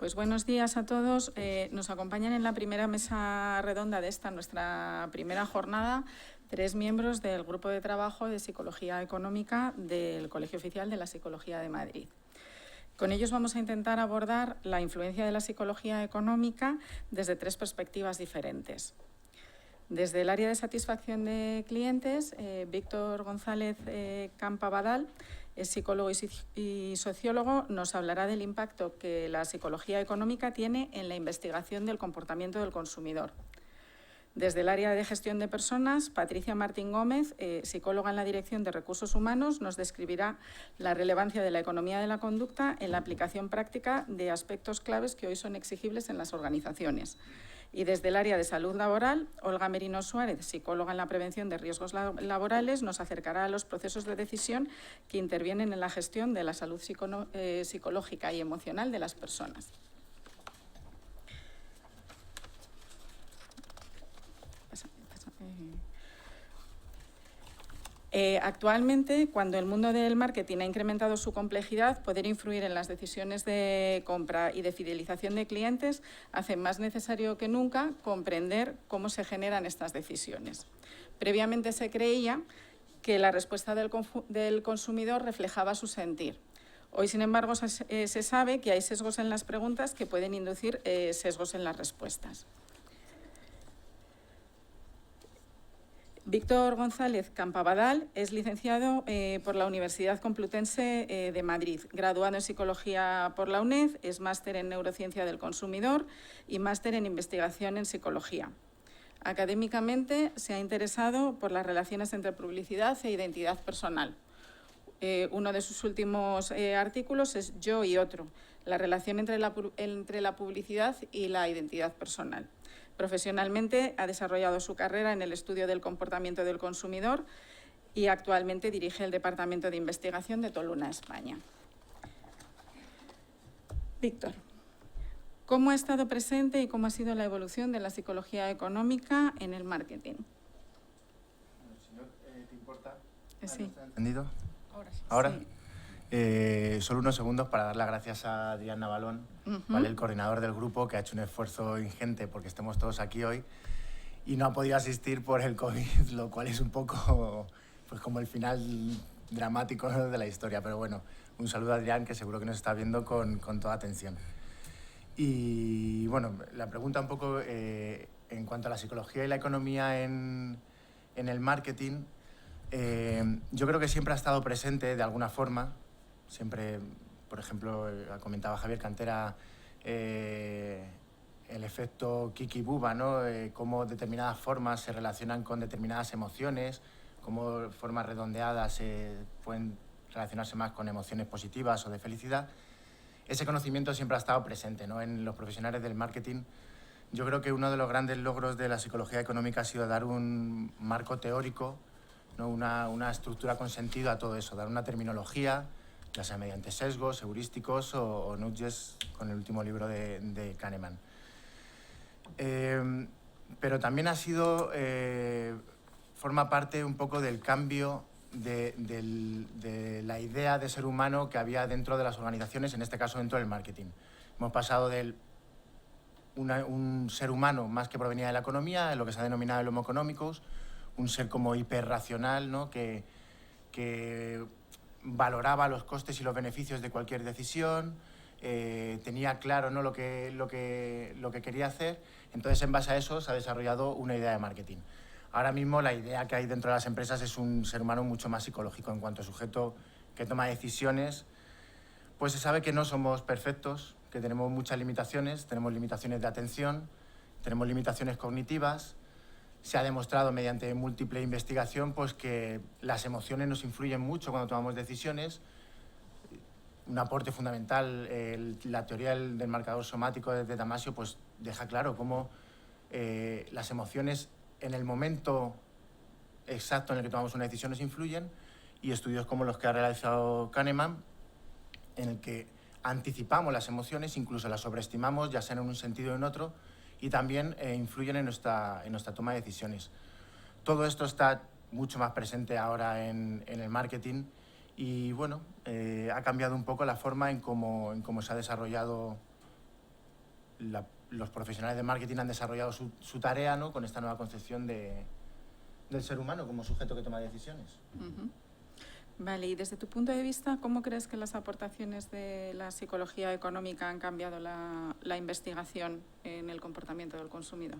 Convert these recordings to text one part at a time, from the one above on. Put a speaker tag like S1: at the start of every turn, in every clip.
S1: Pues buenos días a todos. Nos acompañan en la primera mesa redonda de nuestra primera jornada, 3 miembros del Grupo de Trabajo de Psicología Económica del Colegio Oficial de la Psicología de Madrid. Con ellos vamos a intentar abordar la influencia de la psicología económica desde 3 perspectivas diferentes. Desde el área de satisfacción de clientes, Víctor González Campabadal, es psicólogo y sociólogo, nos hablará del impacto que la psicología económica tiene en la investigación del comportamiento del consumidor. Desde el área de gestión de personas, Patricia Martín Gómez, psicóloga en la Dirección de Recursos Humanos, nos describirá la relevancia de la economía de la conducta en la aplicación práctica de aspectos claves que hoy son exigibles en las organizaciones. Y desde el área de salud laboral, Olga Merino Suárez, psicóloga en la prevención de riesgos laborales, nos acercará a los procesos de decisión que intervienen en la gestión de la salud psicológica y emocional de las personas. Actualmente, cuando el mundo del marketing ha incrementado su complejidad, poder influir en las decisiones de compra y de fidelización de clientes hace más necesario que nunca comprender cómo se generan estas decisiones. Previamente se creía que la respuesta del consumidor reflejaba su sentir. Hoy, sin embargo, se sabe que hay sesgos en las preguntas que pueden inducir sesgos en las respuestas. Víctor González Campabadal es licenciado por la Universidad Complutense de Madrid, graduado en Psicología por la UNED, es máster en Neurociencia del Consumidor y máster en Investigación en Psicología. Académicamente se ha interesado por las relaciones entre publicidad e identidad personal. Uno de sus últimos artículos es Yo y otro, la relación entre la publicidad y la identidad personal. Profesionalmente ha desarrollado su carrera en el estudio del comportamiento del consumidor y actualmente dirige el Departamento de Investigación de Toluna, España. Víctor, ¿cómo ha estado presente y cómo ha sido la evolución de la psicología económica en el marketing?
S2: Señor, ¿te importa?
S1: Sí.
S2: ¿Está entendido?
S1: Ahora sí.
S2: ¿Ahora?
S1: Sí.
S2: Solo unos segundos para dar las gracias a Adrián Navalón, ¿vale? El coordinador del grupo, que ha hecho un esfuerzo ingente porque estemos todos aquí hoy y no ha podido asistir por el COVID, lo cual es un poco pues como el final dramático de la historia. Pero bueno, un saludo a Adrián, que seguro que nos está viendo con toda atención. Y bueno, la pregunta un poco en cuanto a la psicología y la economía en el marketing, yo creo que siempre ha estado presente de alguna forma. Siempre, por ejemplo, comentaba Javier Cantera el efecto Kiki Buba, ¿no? Cómo determinadas formas se relacionan con determinadas emociones, cómo formas redondeadas pueden relacionarse más con emociones positivas o de felicidad. Ese conocimiento siempre ha estado presente, ¿no? En los profesionales del marketing. Yo creo que uno de los grandes logros de la psicología económica ha sido dar un marco teórico, ¿no? Una estructura con sentido a todo eso, dar una terminología, ya sea mediante sesgos, heurísticos o nudges, con el último libro de Kahneman. Pero también ha sido, forma parte un poco del cambio de la idea de ser humano que había dentro de las organizaciones, en este caso dentro del marketing. Hemos pasado de un ser humano más que provenía de la economía, en lo que se ha denominado el Homo economicus, un ser como hiperracional, ¿no? que valoraba los costes y los beneficios de cualquier decisión, tenía claro, ¿no? lo que quería hacer. Entonces, en base a eso, se ha desarrollado una idea de marketing. Ahora mismo, la idea que hay dentro de las empresas es un ser humano mucho más psicológico en cuanto a sujeto que toma decisiones. Pues se sabe que no somos perfectos, que tenemos muchas limitaciones de atención, tenemos limitaciones cognitivas. Se ha demostrado mediante múltiple investigación pues, que las emociones nos influyen mucho cuando tomamos decisiones. Un aporte fundamental, la teoría del marcador somático de Damasio, pues deja claro cómo las emociones en el momento exacto en el que tomamos una decisión nos influyen, y estudios como los que ha realizado Kahneman, en el que anticipamos las emociones, incluso las sobreestimamos, ya sea en un sentido o en otro, y también influyen en nuestra toma de decisiones. Todo esto está mucho más presente ahora en el marketing y, bueno, ha cambiado un poco la forma en cómo se ha desarrollado los profesionales de marketing han desarrollado su tarea, ¿no?, con esta nueva concepción del ser humano como sujeto que toma decisiones.
S1: Vale, y desde tu punto de vista, ¿cómo crees que las aportaciones de la psicología económica han cambiado la investigación en el comportamiento del consumidor?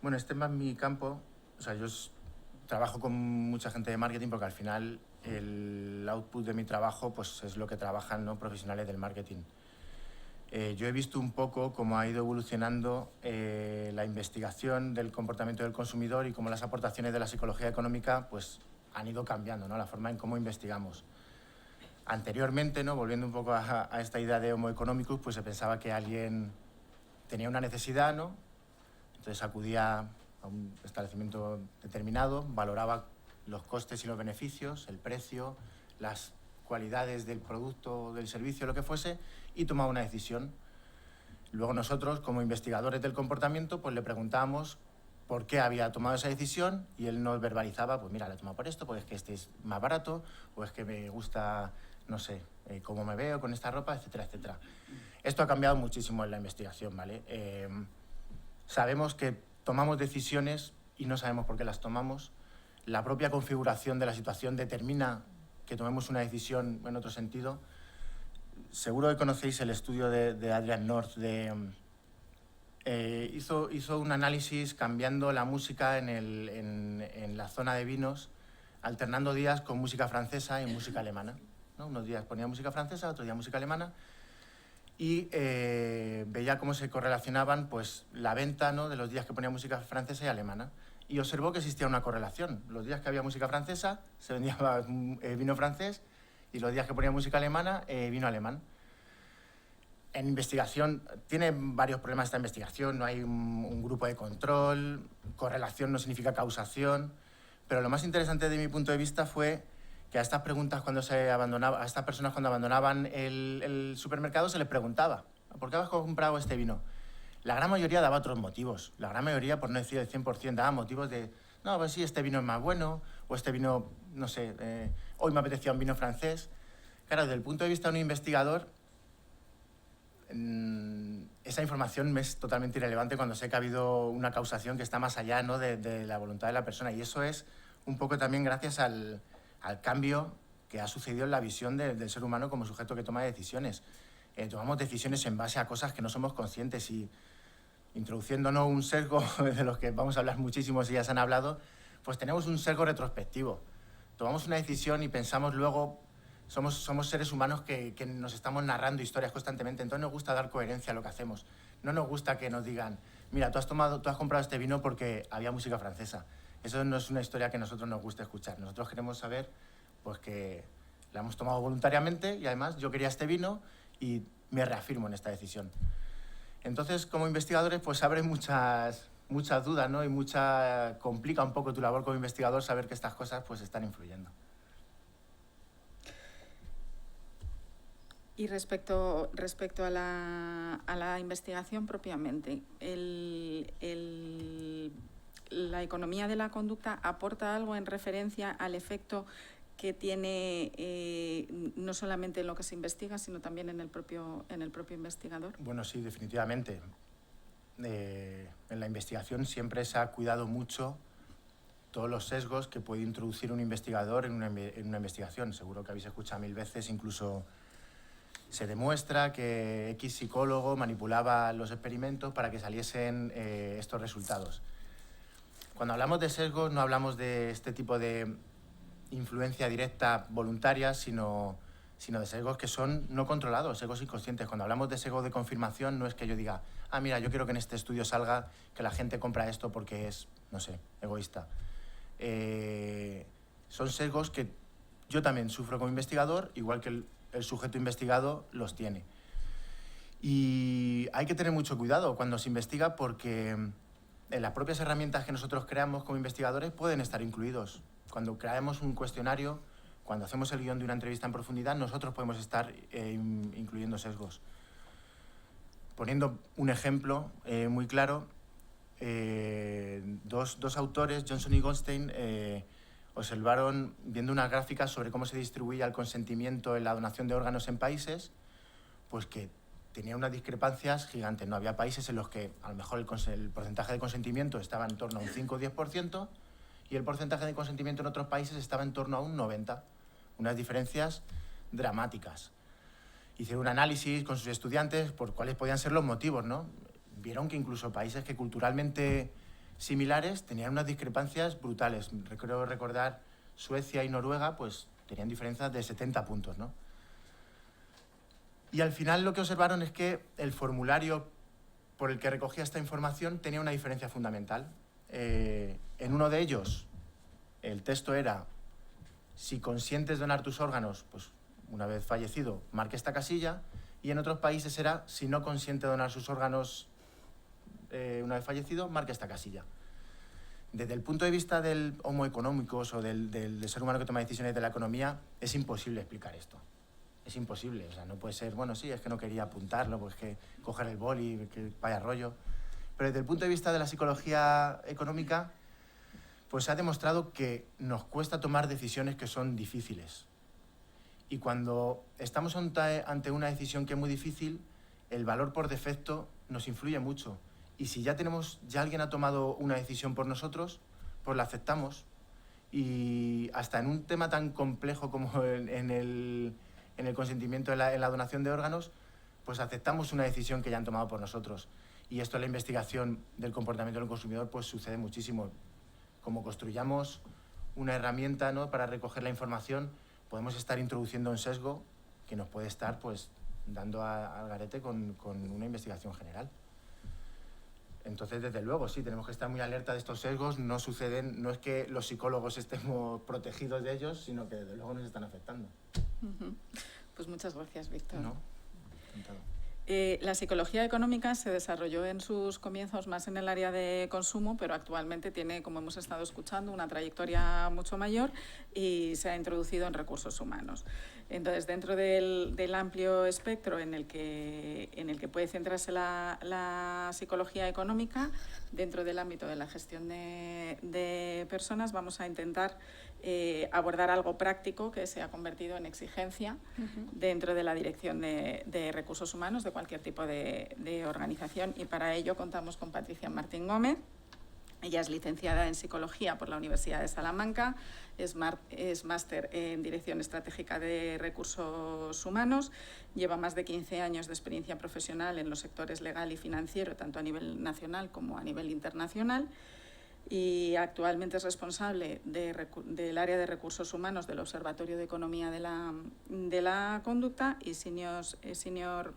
S2: Bueno, este es más mi campo. O sea, yo trabajo con mucha gente de marketing porque al final el output de mi trabajo pues, es lo que trabajan, ¿no?, profesionales del marketing. Yo he visto un poco cómo ha ido evolucionando la investigación del comportamiento del consumidor y cómo las aportaciones de la psicología económica pues, han ido cambiando, ¿no?, la forma en cómo investigamos. Anteriormente, ¿no?, volviendo un poco a esta idea de Homo economicus, pues se pensaba que alguien tenía una necesidad, ¿no?, entonces acudía a un establecimiento determinado, valoraba los costes y los beneficios, el precio, las cualidades del producto, del servicio, lo que fuese, y tomaba una decisión. Luego nosotros, como investigadores del comportamiento, pues le preguntábamos por qué había tomado esa decisión y él nos verbalizaba, pues mira, la he tomado por esto, porque es que este es más barato, o es que me gusta, no sé, cómo me veo con esta ropa, etcétera, etcétera. Esto ha cambiado muchísimo en la investigación, ¿vale? Sabemos que tomamos decisiones y no sabemos por qué las tomamos. La propia configuración de la situación determina que tomemos una decisión en otro sentido. Seguro que conocéis el estudio de Adrian North. Hizo un análisis cambiando la música en la zona de vinos, alternando días con música francesa y música alemana, ¿no? Unos días ponía música francesa, otros días música alemana, y veía cómo se correlacionaban pues, la venta, ¿no?, de los días que ponía música francesa y alemana. Y observó que existía una correlación. Los días que había música francesa se vendía vino francés y los días que ponía música alemana, vino alemán. En investigación, tiene varios problemas esta investigación, no hay un grupo de control, correlación no significa causación, pero lo más interesante de mi punto de vista fue que a estas preguntas a estas personas cuando abandonaban el supermercado se les preguntaba, ¿por qué has comprado este vino? La gran mayoría daba otros motivos. La gran mayoría, por no decir el 100%, daba motivos de no, pues sí, este vino es más bueno, o este vino, no sé, hoy me apetecía un vino francés. Claro, desde el punto de vista de un investigador, esa información me es totalmente irrelevante cuando sé que ha habido una causación que está más allá, ¿no?, de la voluntad de la persona. Y eso es un poco también gracias al cambio que ha sucedido en la visión del ser humano como sujeto que toma decisiones. Tomamos decisiones en base a cosas que no somos conscientes y introduciéndonos un sesgo de los que vamos a hablar muchísimo si ya se han hablado, pues tenemos un sesgo retrospectivo. Tomamos una decisión y pensamos luego, somos seres humanos que nos estamos narrando historias constantemente, entonces nos gusta dar coherencia a lo que hacemos. No nos gusta que nos digan, mira, tú has comprado este vino porque había música francesa. Eso no es una historia que a nosotros nos gusta escuchar. Nosotros queremos saber pues, que la hemos tomado voluntariamente y además yo quería este vino y me reafirmo en esta decisión. Entonces, como investigadores, pues abre muchas dudas, ¿no? Y complica un poco tu labor como investigador saber que estas cosas pues están influyendo.
S1: Y respecto a la investigación propiamente, ¿la economía de la conducta aporta algo en referencia al efecto que tiene no solamente en lo que se investiga, sino también en el propio investigador?
S2: Bueno, sí, definitivamente. En la investigación siempre se ha cuidado mucho todos los sesgos que puede introducir un investigador en una investigación. Seguro que habéis escuchado 1000 veces, incluso se demuestra que X psicólogo manipulaba los experimentos para que saliesen estos resultados. Cuando hablamos de sesgos no hablamos de este tipo de influencia directa voluntaria, sino de sesgos que son no controlados, sesgos inconscientes. Cuando hablamos de sesgos de confirmación no es que yo diga, mira, yo quiero que en este estudio salga que la gente compra esto porque es, no sé, egoísta. Son sesgos que yo también sufro como investigador, igual que el sujeto investigado los tiene. Y hay que tener mucho cuidado cuando se investiga porque en las propias herramientas que nosotros creamos como investigadores pueden estar incluidos. Cuando creamos un cuestionario, cuando hacemos el guión de una entrevista en profundidad, nosotros podemos estar incluyendo sesgos. Poniendo un ejemplo muy claro, dos autores, Johnson y Goldstein, observaron, viendo unas gráficas sobre cómo se distribuía el consentimiento en la donación de órganos en países, pues que tenía unas discrepancias gigantes, ¿no? Había países en los que a lo mejor el porcentaje de consentimiento estaba en torno a un 5 o 10% y el porcentaje de consentimiento en otros países estaba en torno a un 90%. Unas diferencias dramáticas. Hicieron un análisis con sus estudiantes por cuáles podían ser los motivos, ¿no? Vieron que incluso países que culturalmente similares tenían unas discrepancias brutales. Creo recordar Suecia y Noruega, pues tenían diferencias de 70 puntos, ¿no? Y al final lo que observaron es que el formulario por el que recogía esta información tenía una diferencia fundamental. En uno de ellos, el texto era: si consientes donar tus órganos, pues una vez fallecido, marque esta casilla, y en otros países era: si no consiente donar sus órganos una vez fallecido, marque esta casilla. Desde el punto de vista del homo económicos o del ser humano que toma decisiones de la economía, es imposible explicar esto. Es imposible, o sea, no puede ser, bueno, sí, es que no quería apuntarlo, pues que coger el boli, que vaya rollo. Pero desde el punto de vista de la psicología económica, pues se ha demostrado que nos cuesta tomar decisiones que son difíciles. Y cuando estamos ante una decisión que es muy difícil, el valor por defecto nos influye mucho. Y si ya alguien ha tomado una decisión por nosotros, pues la aceptamos. Y hasta en un tema tan complejo como en el consentimiento en la donación de órganos, pues aceptamos una decisión que ya han tomado por nosotros. Y esto en la investigación del comportamiento del consumidor pues sucede muchísimo. Como construyamos una herramienta, ¿no?, para recoger la información, podemos estar introduciendo un sesgo que nos puede estar pues dando al garete con una investigación general. Entonces, desde luego, sí, tenemos que estar muy alerta de estos sesgos. No es que los psicólogos estemos protegidos de ellos, sino que desde luego nos están afectando.
S1: Pues muchas gracias, Víctor.
S2: No, encantado.
S1: La psicología económica se desarrolló en sus comienzos más en el área de consumo, pero actualmente tiene, como hemos estado escuchando, una trayectoria mucho mayor y se ha introducido en recursos humanos. Entonces, dentro del amplio espectro en el que puede centrarse la psicología económica, dentro del ámbito de la gestión de personas, vamos a intentar abordar algo práctico que se ha convertido en exigencia dentro de la dirección de recursos humanos de cualquier tipo de organización, y para ello contamos con Patricia Martín Gómez. Ella es licenciada en Psicología por la Universidad de Salamanca, es máster en Dirección Estratégica de Recursos Humanos, lleva más de 15 años de experiencia profesional en los sectores legal y financiero, tanto a nivel nacional como a nivel internacional, y actualmente es responsable del área de recursos humanos del Observatorio de Economía de la Conducta y senior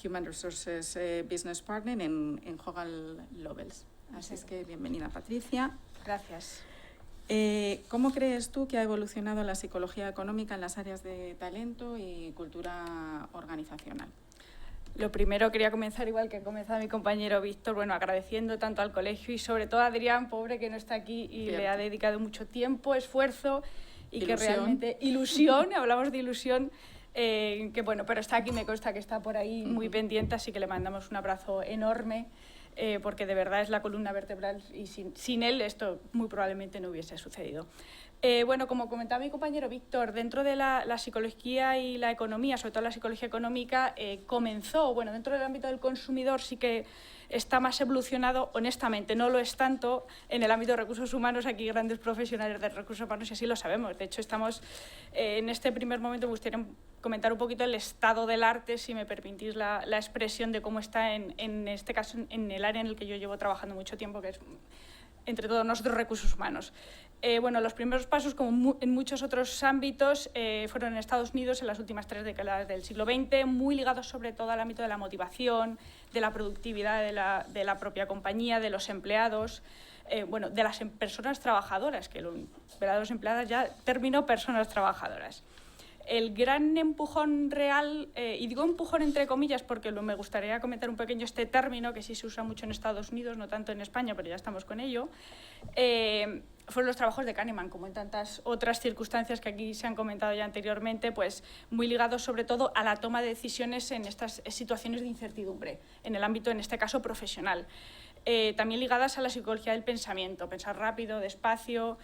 S1: Human Resources Business Partner en Hogan Lovells. Así es que bienvenida, Patricia.
S3: Gracias.
S1: ¿Cómo crees tú que ha evolucionado la psicología económica en las áreas de talento y cultura organizacional?
S3: Lo primero, quería comenzar igual que ha comenzado mi compañero Víctor, bueno, agradeciendo tanto al colegio y sobre todo a Adrián, pobre, que no está aquí y
S1: Cierto.
S3: le ha dedicado mucho tiempo, esfuerzo y
S1: Ilusión.
S3: que realmente ilusión, hablamos de ilusión, que bueno, pero está aquí, me consta que está por ahí muy pendiente, así que le mandamos un abrazo enorme. Porque de verdad es la columna vertebral y sin él esto muy probablemente no hubiese sucedido. Bueno, como comentaba mi compañero Víctor, dentro de la psicología y la economía, sobre todo la psicología económica, comenzó, bueno, dentro del ámbito del consumidor sí que está más evolucionado, honestamente, no lo es tanto en el ámbito de recursos humanos, aquí grandes profesionales de recursos humanos y así lo sabemos. De hecho, estamos en este primer momento, me gustaría comentar un poquito el estado del arte, si me permitís la expresión de cómo está en este caso en el área en el que yo llevo trabajando mucho tiempo, que es entre todos nosotros recursos humanos. Bueno, los primeros pasos, como en muchos otros ámbitos, fueron en Estados Unidos en las últimas 3 décadas del siglo XX, muy ligados sobre todo al ámbito de la motivación, de la productividad de la propia compañía, de los empleados, bueno, de las personas trabajadoras, que los empleados ya terminó personas trabajadoras. El gran empujón real, y digo empujón entre comillas porque me gustaría comentar un pequeño este término que sí se usa mucho en Estados Unidos, no tanto en España, pero ya estamos con ello, fueron los trabajos de Kahneman, como en tantas otras circunstancias que aquí se han comentado ya anteriormente, pues muy ligados sobre todo a la toma de decisiones en estas situaciones de incertidumbre, en el ámbito, en este caso, profesional. También ligadas a la psicología del pensamiento, pensar rápido, despacio.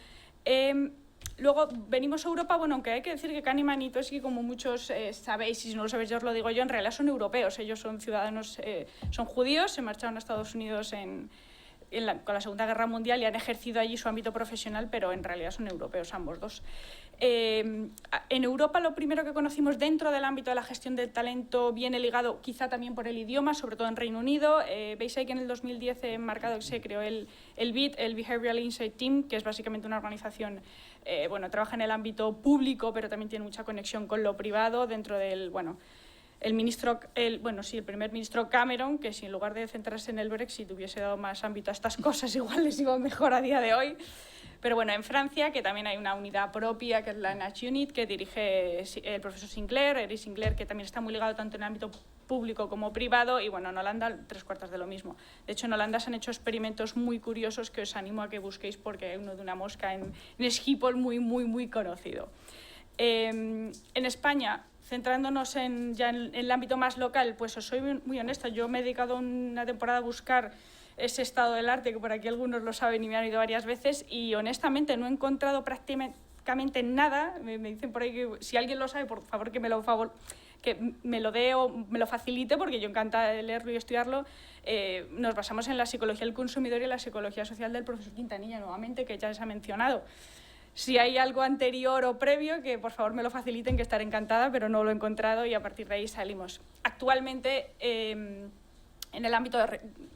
S3: Luego venimos a Europa, bueno, aunque hay que decir que Kahneman y Tversky, como muchos sabéis, y si no lo sabéis yo os lo digo yo, en realidad son europeos, ellos son ciudadanos, son judíos, se marcharon a Estados Unidos con la Segunda Guerra Mundial y han ejercido allí su ámbito profesional, pero en realidad son europeos ambos dos. En Europa lo primero que conocimos dentro del ámbito de la gestión del talento viene ligado quizá también por el idioma, sobre todo en Reino Unido. Veis ahí que en el 2010 marcado que se creó el BIT, el Behavioral Insight Team, que es básicamente una organización, trabaja en el ámbito público, pero también tiene mucha conexión con lo privado dentro del, el primer ministro Cameron, que si en lugar de centrarse en el Brexit hubiese dado más ámbito a estas cosas, igual les iba mejor a día de hoy. Pero bueno, en Francia, que también hay una unidad propia, que es la NH Unit, que dirige el profesor Sinclair, Eric Sinclair, que también está muy ligado tanto en el ámbito público como privado, y bueno, en Holanda 3/4 de lo mismo. De hecho, en Holanda se han hecho experimentos muy curiosos que os animo a que busquéis, porque hay uno de una mosca en Schiphol muy conocido. En España, centrándonos ya en el ámbito más local, pues os soy muy honesta, yo me he dedicado una temporada a buscar ese estado del arte, que por aquí algunos lo saben y me han oído varias veces, y honestamente no he encontrado prácticamente nada. Me dicen por ahí que si alguien lo sabe, por favor que me lo dé o me lo facilite, porque yo encantada de leerlo y estudiarlo. Nos basamos en la psicología del consumidor y la psicología social del profesor Quintanilla, nuevamente, que ya les ha mencionado. Si hay algo anterior o previo, que por favor me lo faciliten, que estaré encantada, pero no lo he encontrado y a partir de ahí salimos. Actualmente, en el ámbito,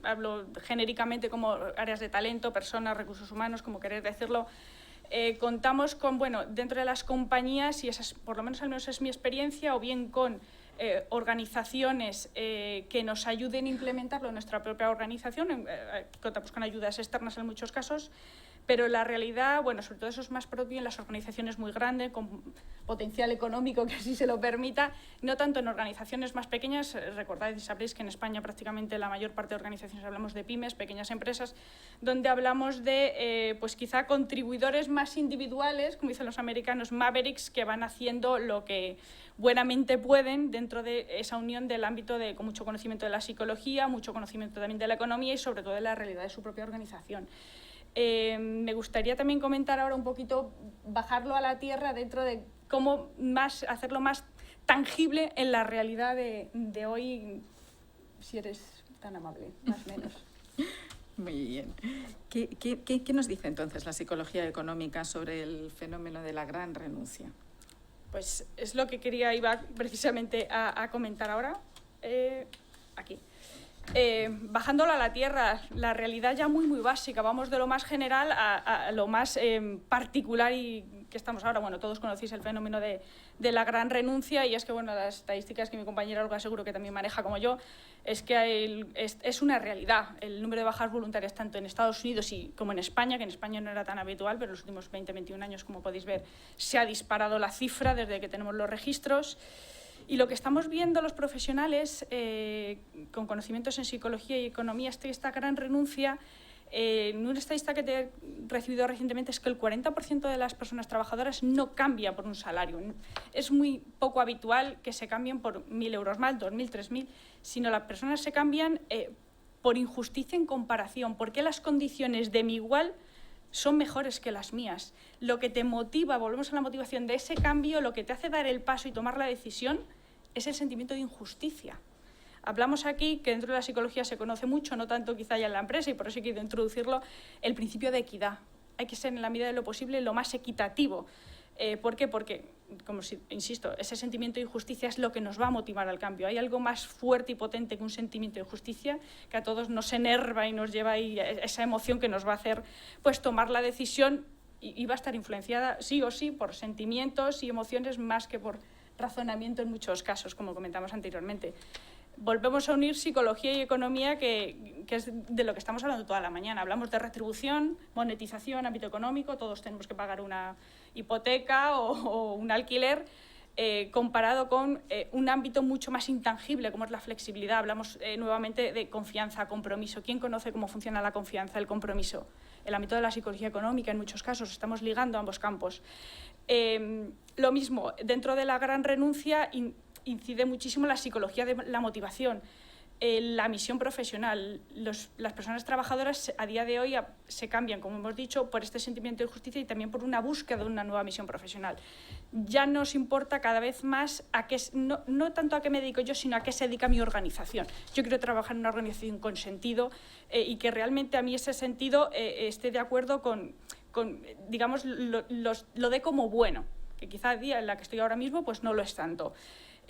S3: hablo genéricamente como áreas de talento, personas, recursos humanos, como queréis decirlo, contamos con, dentro de las compañías, y esa es, por lo menos al menos es mi experiencia, o bien con organizaciones que nos ayuden a implementarlo en nuestra propia organización, contamos con ayudas externas en muchos casos, pero la realidad, sobre todo eso es más propio en las organizaciones muy grandes, con potencial económico que así se lo permita, no tanto en organizaciones más pequeñas. Recordáis y sabréis que en España prácticamente la mayor parte de organizaciones hablamos de pymes, pequeñas empresas, donde hablamos de quizá contribuidores más individuales, como dicen los americanos, mavericks, que van haciendo lo que buenamente pueden dentro de esa unión del ámbito con mucho conocimiento de la psicología, mucho conocimiento también de la economía y sobre todo de la realidad de su propia organización. Me gustaría también comentar ahora un poquito, bajarlo a la tierra dentro de cómo hacerlo más tangible en la realidad de hoy, si eres tan amable, más o menos.
S1: Muy bien. ¿Qué nos dice entonces la psicología económica sobre el fenómeno de la gran renuncia?
S3: Pues es lo que iba precisamente a comentar ahora, aquí. Bajándolo a la tierra, la realidad ya muy básica, vamos de lo más general a lo más particular y que estamos ahora. Todos conocéis el fenómeno de la gran renuncia, y es que las estadísticas que mi compañera Olga seguro que también maneja como yo, es que es una realidad. El número de bajas voluntarias tanto en Estados Unidos como en España, que en España no era tan habitual, pero en los últimos 20-21 años, como podéis ver, se ha disparado la cifra desde que tenemos los registros. Y lo que estamos viendo los profesionales con conocimientos en psicología y economía, esta gran renuncia, en una estadística que he recibido recientemente, es que el 40% de las personas trabajadoras no cambia por un salario. Es muy poco habitual que se cambien por 1.000 euros más, 2.000, 3.000, sino las personas se cambian por injusticia en comparación. ¿Por qué las condiciones de mi igual son mejores que las mías? Lo que te motiva, volvemos a la motivación de ese cambio, lo que te hace dar el paso y tomar la decisión, es el sentimiento de injusticia. Hablamos aquí, que dentro de la psicología se conoce mucho, no tanto quizá ya en la empresa, y por eso he querido introducirlo, el principio de equidad. Hay que ser, en la medida de lo posible, lo más equitativo. ¿Por qué? Porque, insisto, ese sentimiento de injusticia es lo que nos va a motivar al cambio. Hay algo más fuerte y potente que un sentimiento de justicia, que a todos nos enerva y nos lleva ahí esa emoción que nos va a hacer tomar la decisión, y va a estar influenciada sí o sí por sentimientos y emociones más que por razonamiento en muchos casos, como comentamos anteriormente. Volvemos a unir psicología y economía, que es de lo que estamos hablando toda la mañana. Hablamos de retribución, monetización, ámbito económico, todos tenemos que pagar una hipoteca o un alquiler, comparado con un ámbito mucho más intangible, como es la flexibilidad. Hablamos nuevamente de confianza, compromiso. ¿Quién conoce cómo funciona la confianza, el compromiso? El ámbito de la psicología económica, en muchos casos, estamos ligando ambos campos. Lo mismo, dentro de la gran renuncia incide muchísimo la psicología de la motivación. la misión profesional. Las personas trabajadoras a día de hoy se cambian, como hemos dicho, por este sentimiento de justicia y también por una búsqueda de una nueva misión profesional. Ya nos importa cada vez más no tanto a qué me dedico yo, sino a qué se dedica mi organización. Yo quiero trabajar en una organización con sentido y que realmente a mí ese sentido esté de acuerdo con digamos, lo de como bueno, que quizá el día en la que estoy ahora mismo pues no lo es tanto.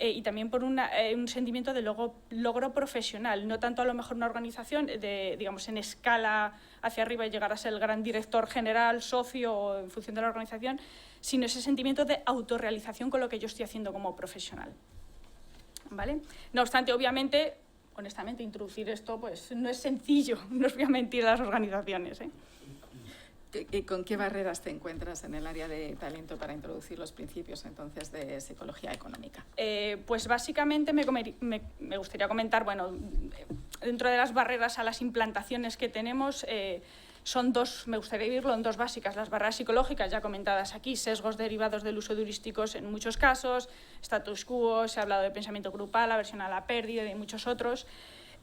S3: Y también por un sentimiento de logro profesional, no tanto a lo mejor una organización digamos, en escala hacia arriba y llegar a ser el gran director general, socio o en función de la organización, sino ese sentimiento de autorrealización con lo que yo estoy haciendo como profesional. ¿Vale? No obstante, obviamente, honestamente, introducir esto pues, no es sencillo, no os voy a mentir a las organizaciones, ¿eh?
S1: ¿Con qué barreras te encuentras en el área de talento para introducir los principios entonces de psicología económica?
S3: Pues básicamente me gustaría comentar, bueno, dentro de las barreras a las implantaciones que tenemos, son dos, me gustaría dividirlo en dos básicas. Las barreras psicológicas, ya comentadas aquí, sesgos derivados del uso de heurísticos en muchos casos, status quo, se ha hablado de pensamiento grupal, aversión a la pérdida y de muchos otros.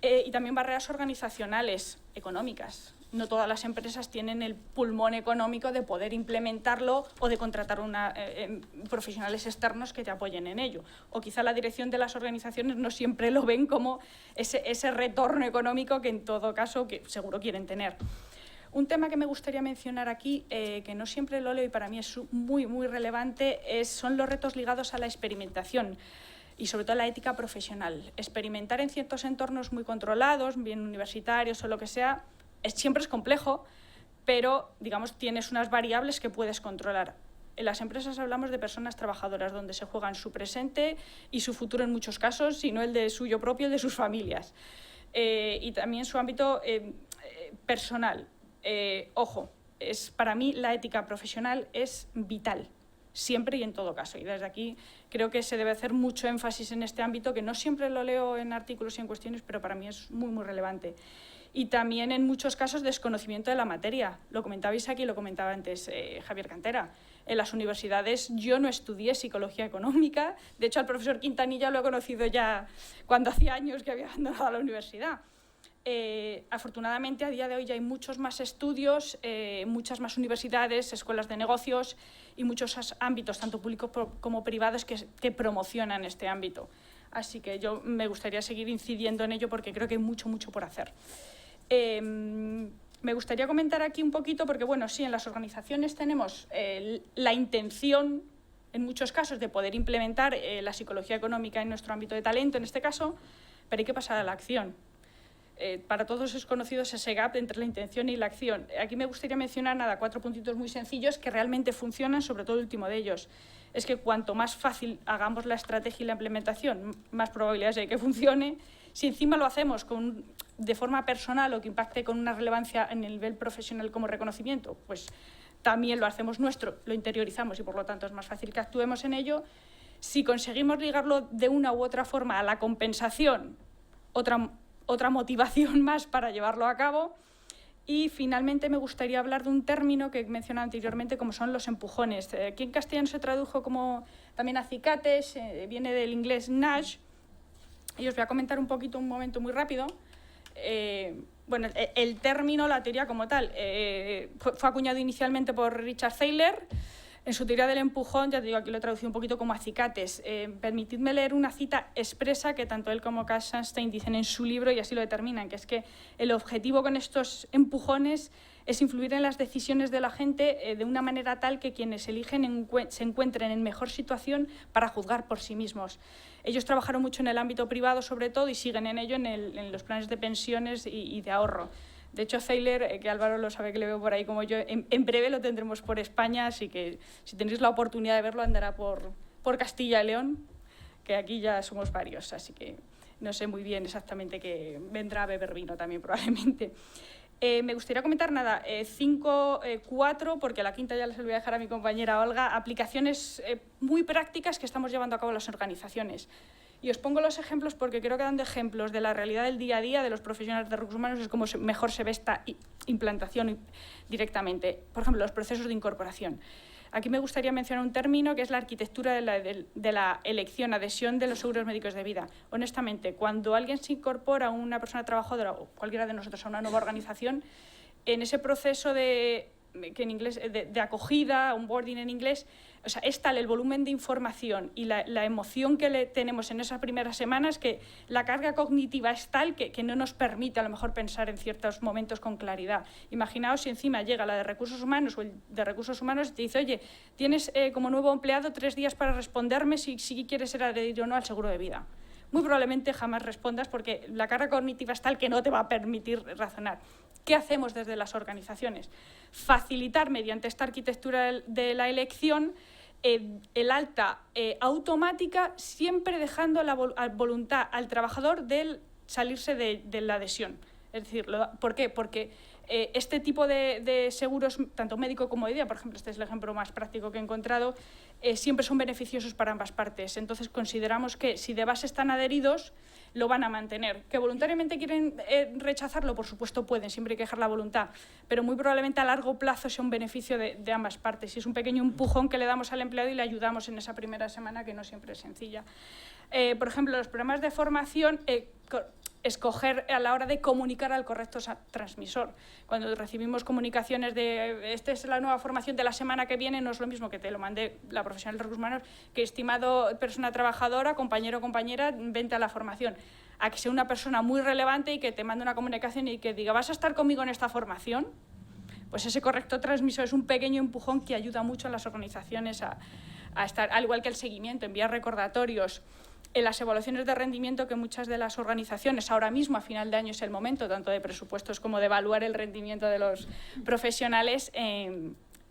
S3: Y también barreras organizacionales, económicas. No todas las empresas tienen el pulmón económico de poder implementarlo o de contratar profesionales externos que te apoyen en ello. O quizá la dirección de las organizaciones no siempre lo ven como ese retorno económico que en todo caso que seguro quieren tener. Un tema que me gustaría mencionar aquí, que no siempre lo leo y para mí es muy, muy relevante, son los retos ligados a la experimentación y sobre todo la ética profesional. Experimentar en ciertos entornos muy controlados, bien universitarios o lo que sea, siempre es complejo, pero digamos tienes unas variables que puedes controlar. En las empresas hablamos de personas trabajadoras donde se juegan su presente y su futuro en muchos casos, sino el de suyo propio, el de sus familias. Y también su ámbito personal. Ojo, para mí la ética profesional es vital. Siempre y en todo caso. Y desde aquí creo que se debe hacer mucho énfasis en este ámbito, que no siempre lo leo en artículos y en cuestiones, pero para mí es muy, muy relevante. Y también en muchos casos desconocimiento de la materia. Lo comentabais aquí, lo comentaba antes Javier Cantera. En las universidades yo no estudié psicología económica. De hecho, al profesor Quintanilla lo he conocido ya cuando hacía años que había abandonado la universidad. Afortunadamente, a día de hoy ya hay muchos más estudios, muchas más universidades, escuelas de negocios y muchos ámbitos, tanto públicos como privados, que promocionan este ámbito. Así que yo me gustaría seguir incidiendo en ello porque creo que hay mucho, mucho por hacer. Me gustaría comentar aquí un poquito, porque bueno, sí, en las organizaciones tenemos la intención, en muchos casos, de poder implementar la psicología económica en nuestro ámbito de talento, en este caso, pero hay que pasar a la acción. Para todos es conocido ese gap entre la intención y la acción. Aquí me gustaría mencionar 4 puntitos muy sencillos que realmente funcionan, sobre todo el último de ellos. Es que cuanto más fácil hagamos la estrategia y la implementación, más probabilidades hay que funcione. Si encima lo hacemos de forma personal o que impacte con una relevancia en el nivel profesional como reconocimiento, pues también lo hacemos nuestro, lo interiorizamos y por lo tanto es más fácil que actuemos en ello. Si conseguimos ligarlo de una u otra forma a la compensación, otra motivación más para llevarlo a cabo. Y finalmente me gustaría hablar de un término que he mencionado anteriormente, como son los empujones. Aquí en castellano se tradujo como también acicates, viene del inglés nudge. Y os voy a comentar un momento muy rápido. Bueno, el término, la teoría como tal, fue acuñado inicialmente por Richard Thaler. En su teoría del empujón, ya te digo, aquí lo he traducido un poquito como acicates. Permitidme leer una cita expresa que tanto él como Cass Sunstein dicen en su libro y así lo determinan, que es que el objetivo con estos empujones es influir en las decisiones de la gente de una manera tal que quienes eligen se encuentren en mejor situación para juzgar por sí mismos. Ellos trabajaron mucho en el ámbito privado sobre todo y siguen en ello en los planes de pensiones y de ahorro. De hecho, Thaler, que Álvaro lo sabe que le veo por ahí como yo, en breve lo tendremos por España, así que si tenéis la oportunidad de verlo andará por Castilla y León, que aquí ya somos varios, así que no sé muy bien exactamente qué vendrá a beber vino también probablemente. Me gustaría comentar 4, porque la quinta ya se lo voy a dejar a mi compañera Olga, aplicaciones muy prácticas que estamos llevando a cabo en las organizaciones. Y os pongo los ejemplos porque creo que dando ejemplos de la realidad del día a día de los profesionales de recursos humanos es como mejor se ve esta implantación directamente. Por ejemplo, los procesos de incorporación. Aquí me gustaría mencionar un término que es la arquitectura de la elección, adhesión de los seguros médicos de vida. Honestamente, cuando alguien se incorpora, una persona trabajadora o cualquiera de nosotros, a una nueva organización, en ese proceso que en inglés, de acogida, onboarding en inglés, o sea, es tal el volumen de información y la emoción que tenemos en esas primeras semanas que la carga cognitiva es tal que no nos permite a lo mejor pensar en ciertos momentos con claridad. Imaginaos si encima llega la de recursos humanos o el de recursos humanos y te dice, oye, tienes como nuevo empleado 3 días para responderme si quieres ser adherido o no al seguro de vida. Muy probablemente jamás respondas porque la carga cognitiva es tal que no te va a permitir razonar. ¿Qué hacemos desde las organizaciones? Facilitar mediante esta arquitectura de la elección el alta automática, siempre dejando la voluntad al trabajador de salirse de la adhesión. Es decir, ¿por qué? Porque este tipo de seguros, tanto médico como de vida, por ejemplo, este es el ejemplo más práctico que he encontrado, siempre son beneficiosos para ambas partes. Entonces, consideramos que si de base están adheridos, lo van a mantener. ¿Que voluntariamente quieren rechazarlo? Por supuesto pueden, siempre hay que dejar la voluntad, pero muy probablemente a largo plazo sea un beneficio de ambas partes. Y es un pequeño empujón que le damos al empleado y le ayudamos en esa primera semana, que no siempre es sencilla. Por ejemplo, los programas de formación, escoger a la hora de comunicar al correcto transmisor. Cuando recibimos comunicaciones de esta es la nueva formación de la semana que viene, no es lo mismo que te lo mande la profesional de recursos humanos que estimado persona trabajadora, compañero o compañera, vente a la formación. A que sea una persona muy relevante y que te mande una comunicación y que diga, ¿vas a estar conmigo en esta formación? Pues ese correcto transmisor es un pequeño empujón que ayuda mucho a las organizaciones a estar, al igual que el seguimiento, enviar recordatorios. En las evaluaciones de rendimiento que muchas de las organizaciones, ahora mismo a final de año es el momento, tanto de presupuestos como de evaluar el rendimiento de los profesionales,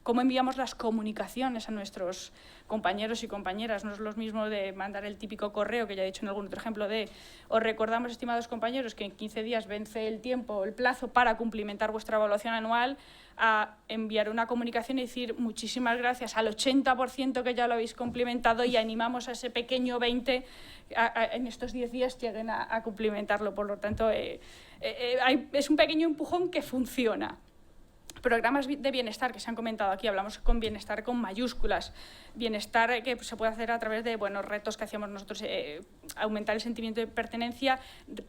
S3: cómo enviamos las comunicaciones a nuestros compañeros y compañeras. No es lo mismo de mandar el típico correo, que ya he dicho en algún otro ejemplo, de os recordamos, estimados compañeros, que en 15 días vence el tiempo, el plazo para cumplimentar vuestra evaluación anual, a enviar una comunicación y decir muchísimas gracias al 80% que ya lo habéis cumplimentado y animamos a ese pequeño 20% en estos 10 días lleguen a cumplimentarlo. Por lo tanto, es un pequeño empujón que funciona. Programas de bienestar que se han comentado aquí, hablamos con bienestar con mayúsculas, bienestar que se puede hacer a través de buenos retos que hacíamos nosotros, aumentar el sentimiento de pertenencia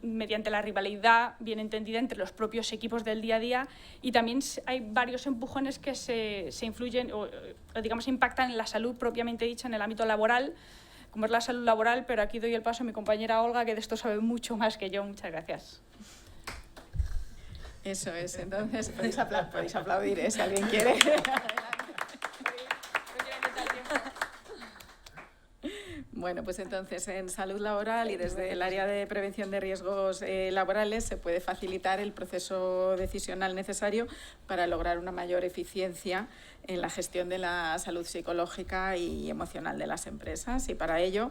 S3: mediante la rivalidad bien entendida entre los propios equipos del día a día, y también hay varios empujones que se influyen o digamos impactan en la salud propiamente dicha en el ámbito laboral, como es la salud laboral, pero aquí doy el paso a mi compañera Olga, que de esto sabe mucho más que yo. Muchas gracias.
S1: Eso es, entonces podéis aplaudir, si alguien quiere. Bueno, pues entonces en salud laboral y desde el área de prevención de riesgos laborales se puede facilitar el proceso decisional necesario para lograr una mayor eficiencia en la gestión de la salud psicológica y emocional de las empresas, y para ello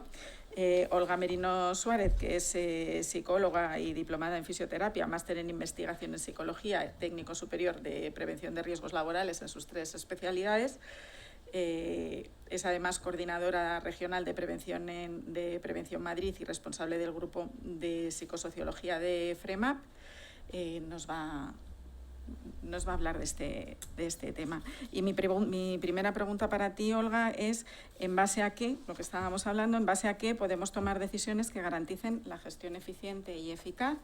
S1: Olga Merino Suárez, que es psicóloga y diplomada en fisioterapia, máster en investigación en psicología, técnico superior de prevención de riesgos laborales en sus 3 especialidades. Es además coordinadora regional de Prevención Madrid y responsable del grupo de psicosociología de FREMAP. Nos va a hablar de este tema. Y mi primera pregunta para ti, Olga, es ¿en base a qué, lo que estábamos hablando, en base a qué podemos tomar decisiones que garanticen la gestión eficiente y eficaz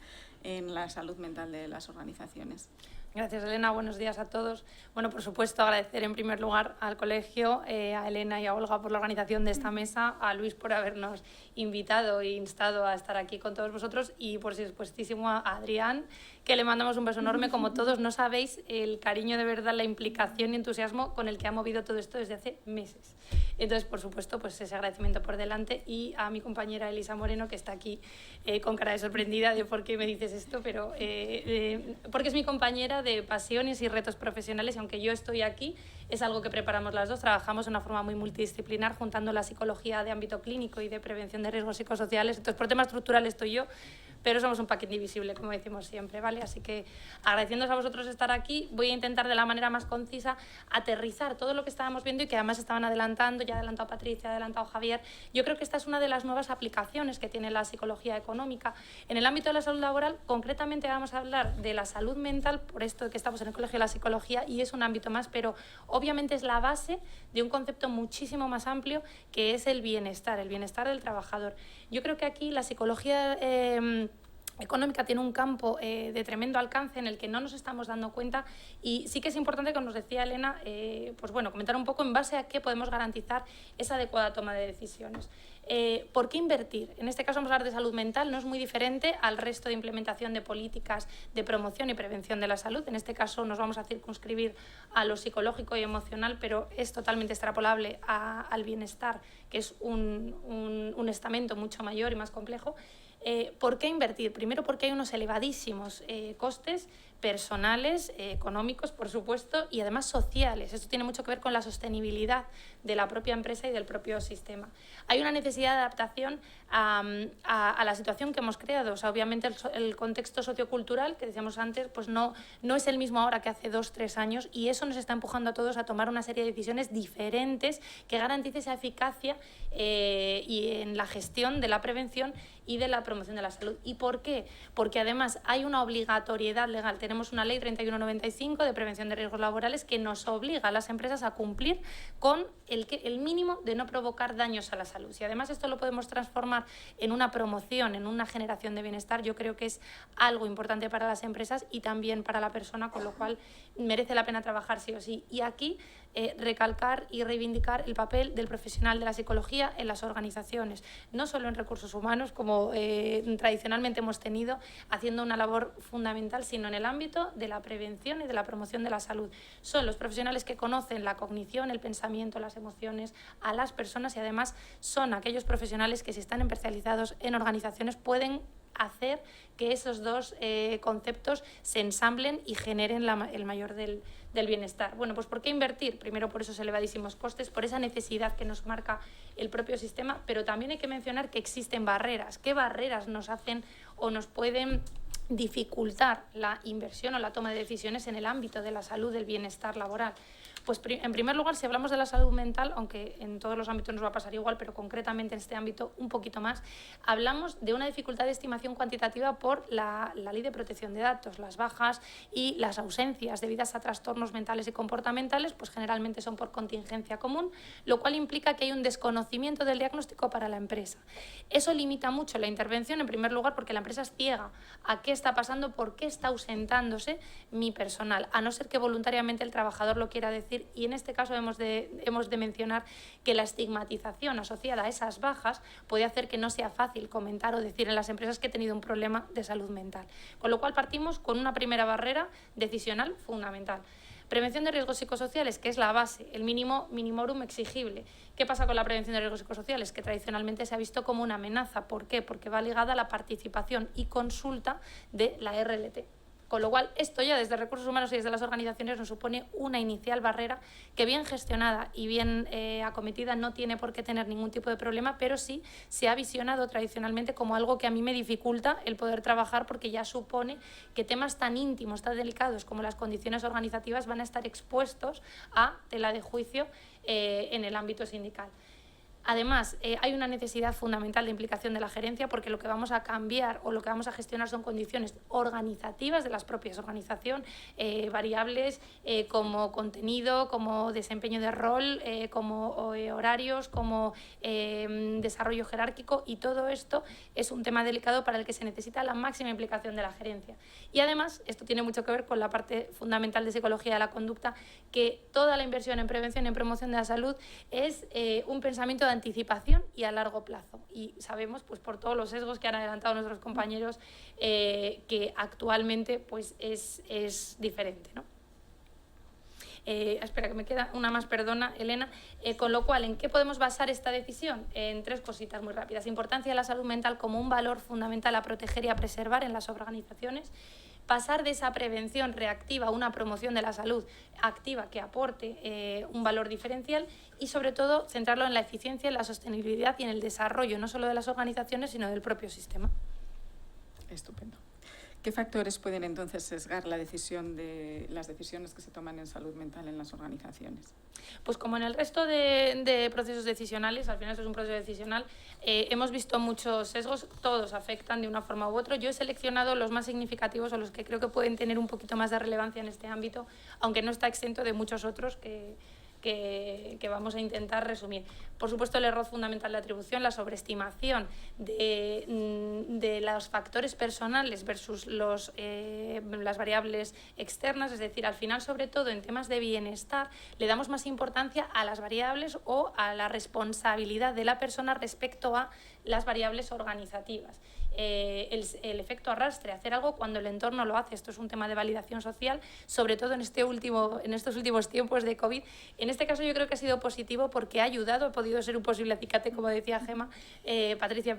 S1: en la salud mental de las organizaciones?
S4: Gracias, Elena. Buenos días a todos. Bueno, por supuesto, agradecer en primer lugar al colegio, a Elena y a Olga por la organización de esta mesa, a Luis por habernos invitado e instado a estar aquí con todos vosotros y, por supuestísimo, a Adrián, que le mandamos un beso enorme. Como todos no sabéis, el cariño de verdad, la implicación y entusiasmo con el que ha movido todo esto desde hace meses. Entonces, por supuesto, pues ese agradecimiento por delante, y a mi compañera Elisa Moreno, que está aquí con cara de sorprendida de por qué me dices esto, pero porque es mi compañera de pasiones y retos profesionales, y aunque yo estoy aquí, es algo que preparamos las dos. Trabajamos de una forma muy multidisciplinar, juntando la psicología de ámbito clínico y de prevención de riesgos psicosociales. Entonces, por tema estructural estoy yo, pero somos un paquete indivisible, como decimos siempre, ¿vale? Así que agradeciéndoos a vosotros estar aquí, voy a intentar de la manera más concisa aterrizar todo lo que estábamos viendo y que además estaban adelantando, ya ha adelantado Patricia, ha adelantado Javier. Yo creo que esta es una de las nuevas aplicaciones que tiene la psicología económica. En el ámbito de la salud laboral, concretamente vamos a hablar de la salud mental, por esto de que estamos en el Colegio de la Psicología, y es un ámbito más, pero obviamente es la base de un concepto muchísimo más amplio, que es el bienestar del trabajador. Yo creo que aquí la psicología económica tiene un campo de tremendo alcance en el que no nos estamos dando cuenta, y sí que es importante, como nos decía Elena, pues bueno, comentar un poco en base a qué podemos garantizar esa adecuada toma de decisiones. ¿Por qué invertir? En este caso vamos a hablar de salud mental, no es muy diferente al resto de implementación de políticas de promoción y prevención de la salud. En este caso nos vamos a circunscribir a lo psicológico y emocional, pero es totalmente extrapolable al bienestar, que es un estamento mucho mayor y más complejo. ¿Por qué invertir? Primero, porque hay unos elevadísimos costes personales, económicos, por supuesto, y además sociales. Esto tiene mucho que ver con la sostenibilidad de la propia empresa y del propio sistema. Hay una necesidad de adaptación a la situación que hemos creado. O sea, obviamente el contexto sociocultural, que decíamos antes, pues no es el mismo ahora que hace 2-3 años, y eso nos está empujando a todos a tomar una serie de decisiones diferentes que garantice esa eficacia y en la gestión de la prevención y de la promoción de la salud. ¿Y por qué? Porque además hay una obligatoriedad legal. Tenemos una ley 3195 de prevención de riesgos laborales que nos obliga a las empresas a cumplir con el mínimo de no provocar daños a la salud. Si además esto lo podemos transformar en una promoción, en una generación de bienestar, yo creo que es algo importante para las empresas y también para la persona, con lo cual merece la pena trabajar sí o sí. Y aquí recalcar y reivindicar el papel del profesional de la psicología en las organizaciones, no solo en recursos humanos, como tradicionalmente hemos tenido, haciendo una labor fundamental, sino en el ámbito de la prevención y de la promoción de la salud. Son los profesionales que conocen la cognición, el pensamiento, las emociones a las personas, y además son aquellos profesionales que, si están especializados en organizaciones, pueden hacer que esos dos conceptos se ensamblen y generen el mayor del bienestar. Bueno, pues ¿por qué invertir? Primero, por esos elevadísimos costes, por esa necesidad que nos marca el propio sistema, pero también hay que mencionar que existen barreras. ¿Qué barreras nos hacen o nos pueden dificultar la inversión o la toma de decisiones en el ámbito de la salud, del bienestar laboral? Pues en primer lugar, si hablamos de la salud mental, aunque en todos los ámbitos nos va a pasar igual, pero concretamente en este ámbito un poquito más, hablamos de una dificultad de estimación cuantitativa por la Ley de Protección de Datos. Las bajas y las ausencias debidas a trastornos mentales y comportamentales, pues generalmente son por contingencia común, lo cual implica que hay un desconocimiento del diagnóstico para la empresa. Eso limita mucho la intervención, en primer lugar, porque la empresa es ciega a qué está pasando, por qué está ausentándose mi personal, a no ser que voluntariamente el trabajador lo quiera decir. Y en este caso hemos de mencionar que la estigmatización asociada a esas bajas puede hacer que no sea fácil comentar o decir en las empresas que he tenido un problema de salud mental. Con lo cual partimos con una primera barrera decisional fundamental. Prevención de riesgos psicosociales, que es la base, el minimorum exigible. ¿Qué pasa con la prevención de riesgos psicosociales? Que tradicionalmente se ha visto como una amenaza. ¿Por qué? Porque va ligada a la participación y consulta de la RLT. Con lo cual, esto ya desde recursos humanos y desde las organizaciones nos supone una inicial barrera que, bien gestionada y bien acometida, no tiene por qué tener ningún tipo de problema, pero sí se ha visionado tradicionalmente como algo que a mí me dificulta el poder trabajar, porque ya supone que temas tan íntimos, tan delicados como las condiciones organizativas van a estar expuestos a tela de juicio en el ámbito sindical. Además, hay una necesidad fundamental de implicación de la gerencia, porque lo que vamos a cambiar o lo que vamos a gestionar son condiciones organizativas de las propias organizaciones, variables como contenido, como desempeño de rol, como horarios, como desarrollo jerárquico, y todo esto es un tema delicado para el que se necesita la máxima implicación de la gerencia. Y además, esto tiene mucho que ver con la parte fundamental de psicología de la conducta, que toda la inversión en prevención y en promoción de la salud es un pensamiento de anticipación y a largo plazo. Y sabemos, pues por todos los sesgos que han adelantado nuestros compañeros, que actualmente pues es diferente, ¿no? Espera, que me queda una más, perdona, Elena. Con lo cual, ¿en qué podemos basar esta decisión? En tres cositas muy rápidas. Importancia de la salud mental como un valor fundamental a proteger y a preservar en las organizaciones. Pasar de esa prevención reactiva a una promoción de la salud activa que aporte un valor diferencial, y sobre todo centrarlo en la eficiencia, en la sostenibilidad y en el desarrollo no solo de las organizaciones, sino del propio sistema.
S1: Estupendo. ¿Qué factores pueden entonces sesgar las decisiones que se toman en salud mental en las organizaciones?
S4: Pues como en el resto de procesos decisionales, al final esto es un proceso decisional, hemos visto muchos sesgos, todos afectan de una forma u otra. Yo he seleccionado los más significativos o los que creo que pueden tener un poquito más de relevancia en este ámbito, aunque no está exento de muchos otros que vamos a intentar resumir. Por supuesto, el error fundamental de atribución, la sobreestimación de los factores personales versus las variables externas, es decir, al final, sobre todo en temas de bienestar, le damos más importancia a las variables o a la responsabilidad de la persona respecto a las variables organizativas. El efecto arrastre, hacer algo cuando el entorno lo hace. Esto es un tema de validación social, sobre todo en estos últimos tiempos de COVID. En este caso yo creo que ha sido positivo porque ha ayudado, ha podido ser un posible acicate, como decía Patricia,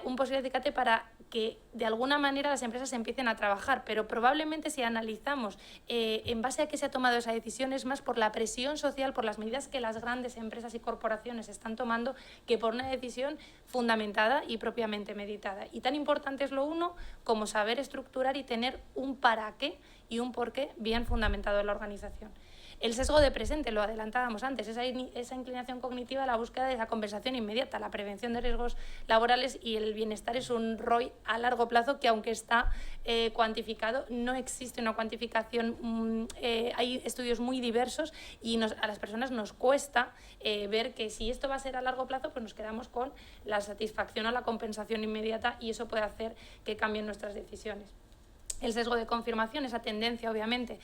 S4: un posible acicate para que de alguna manera las empresas empiecen a trabajar, pero probablemente si analizamos en base a qué se ha tomado esa decisión es más por la presión social, por las medidas que las grandes empresas y corporaciones están tomando que por una decisión fundamentada y propiamente meditada. Y tan importante es lo uno como saber estructurar y tener un para qué y un por qué bien fundamentado en la organización. El sesgo de presente, lo adelantábamos antes, esa inclinación cognitiva a la búsqueda de la compensación inmediata, la prevención de riesgos laborales y el bienestar es un ROI a largo plazo que aunque está cuantificado, no existe una cuantificación, hay estudios muy diversos y a las personas nos cuesta ver que si esto va a ser a largo plazo, pues nos quedamos con la satisfacción o la compensación inmediata y eso puede hacer que cambien nuestras decisiones. El sesgo de confirmación, esa tendencia, obviamente,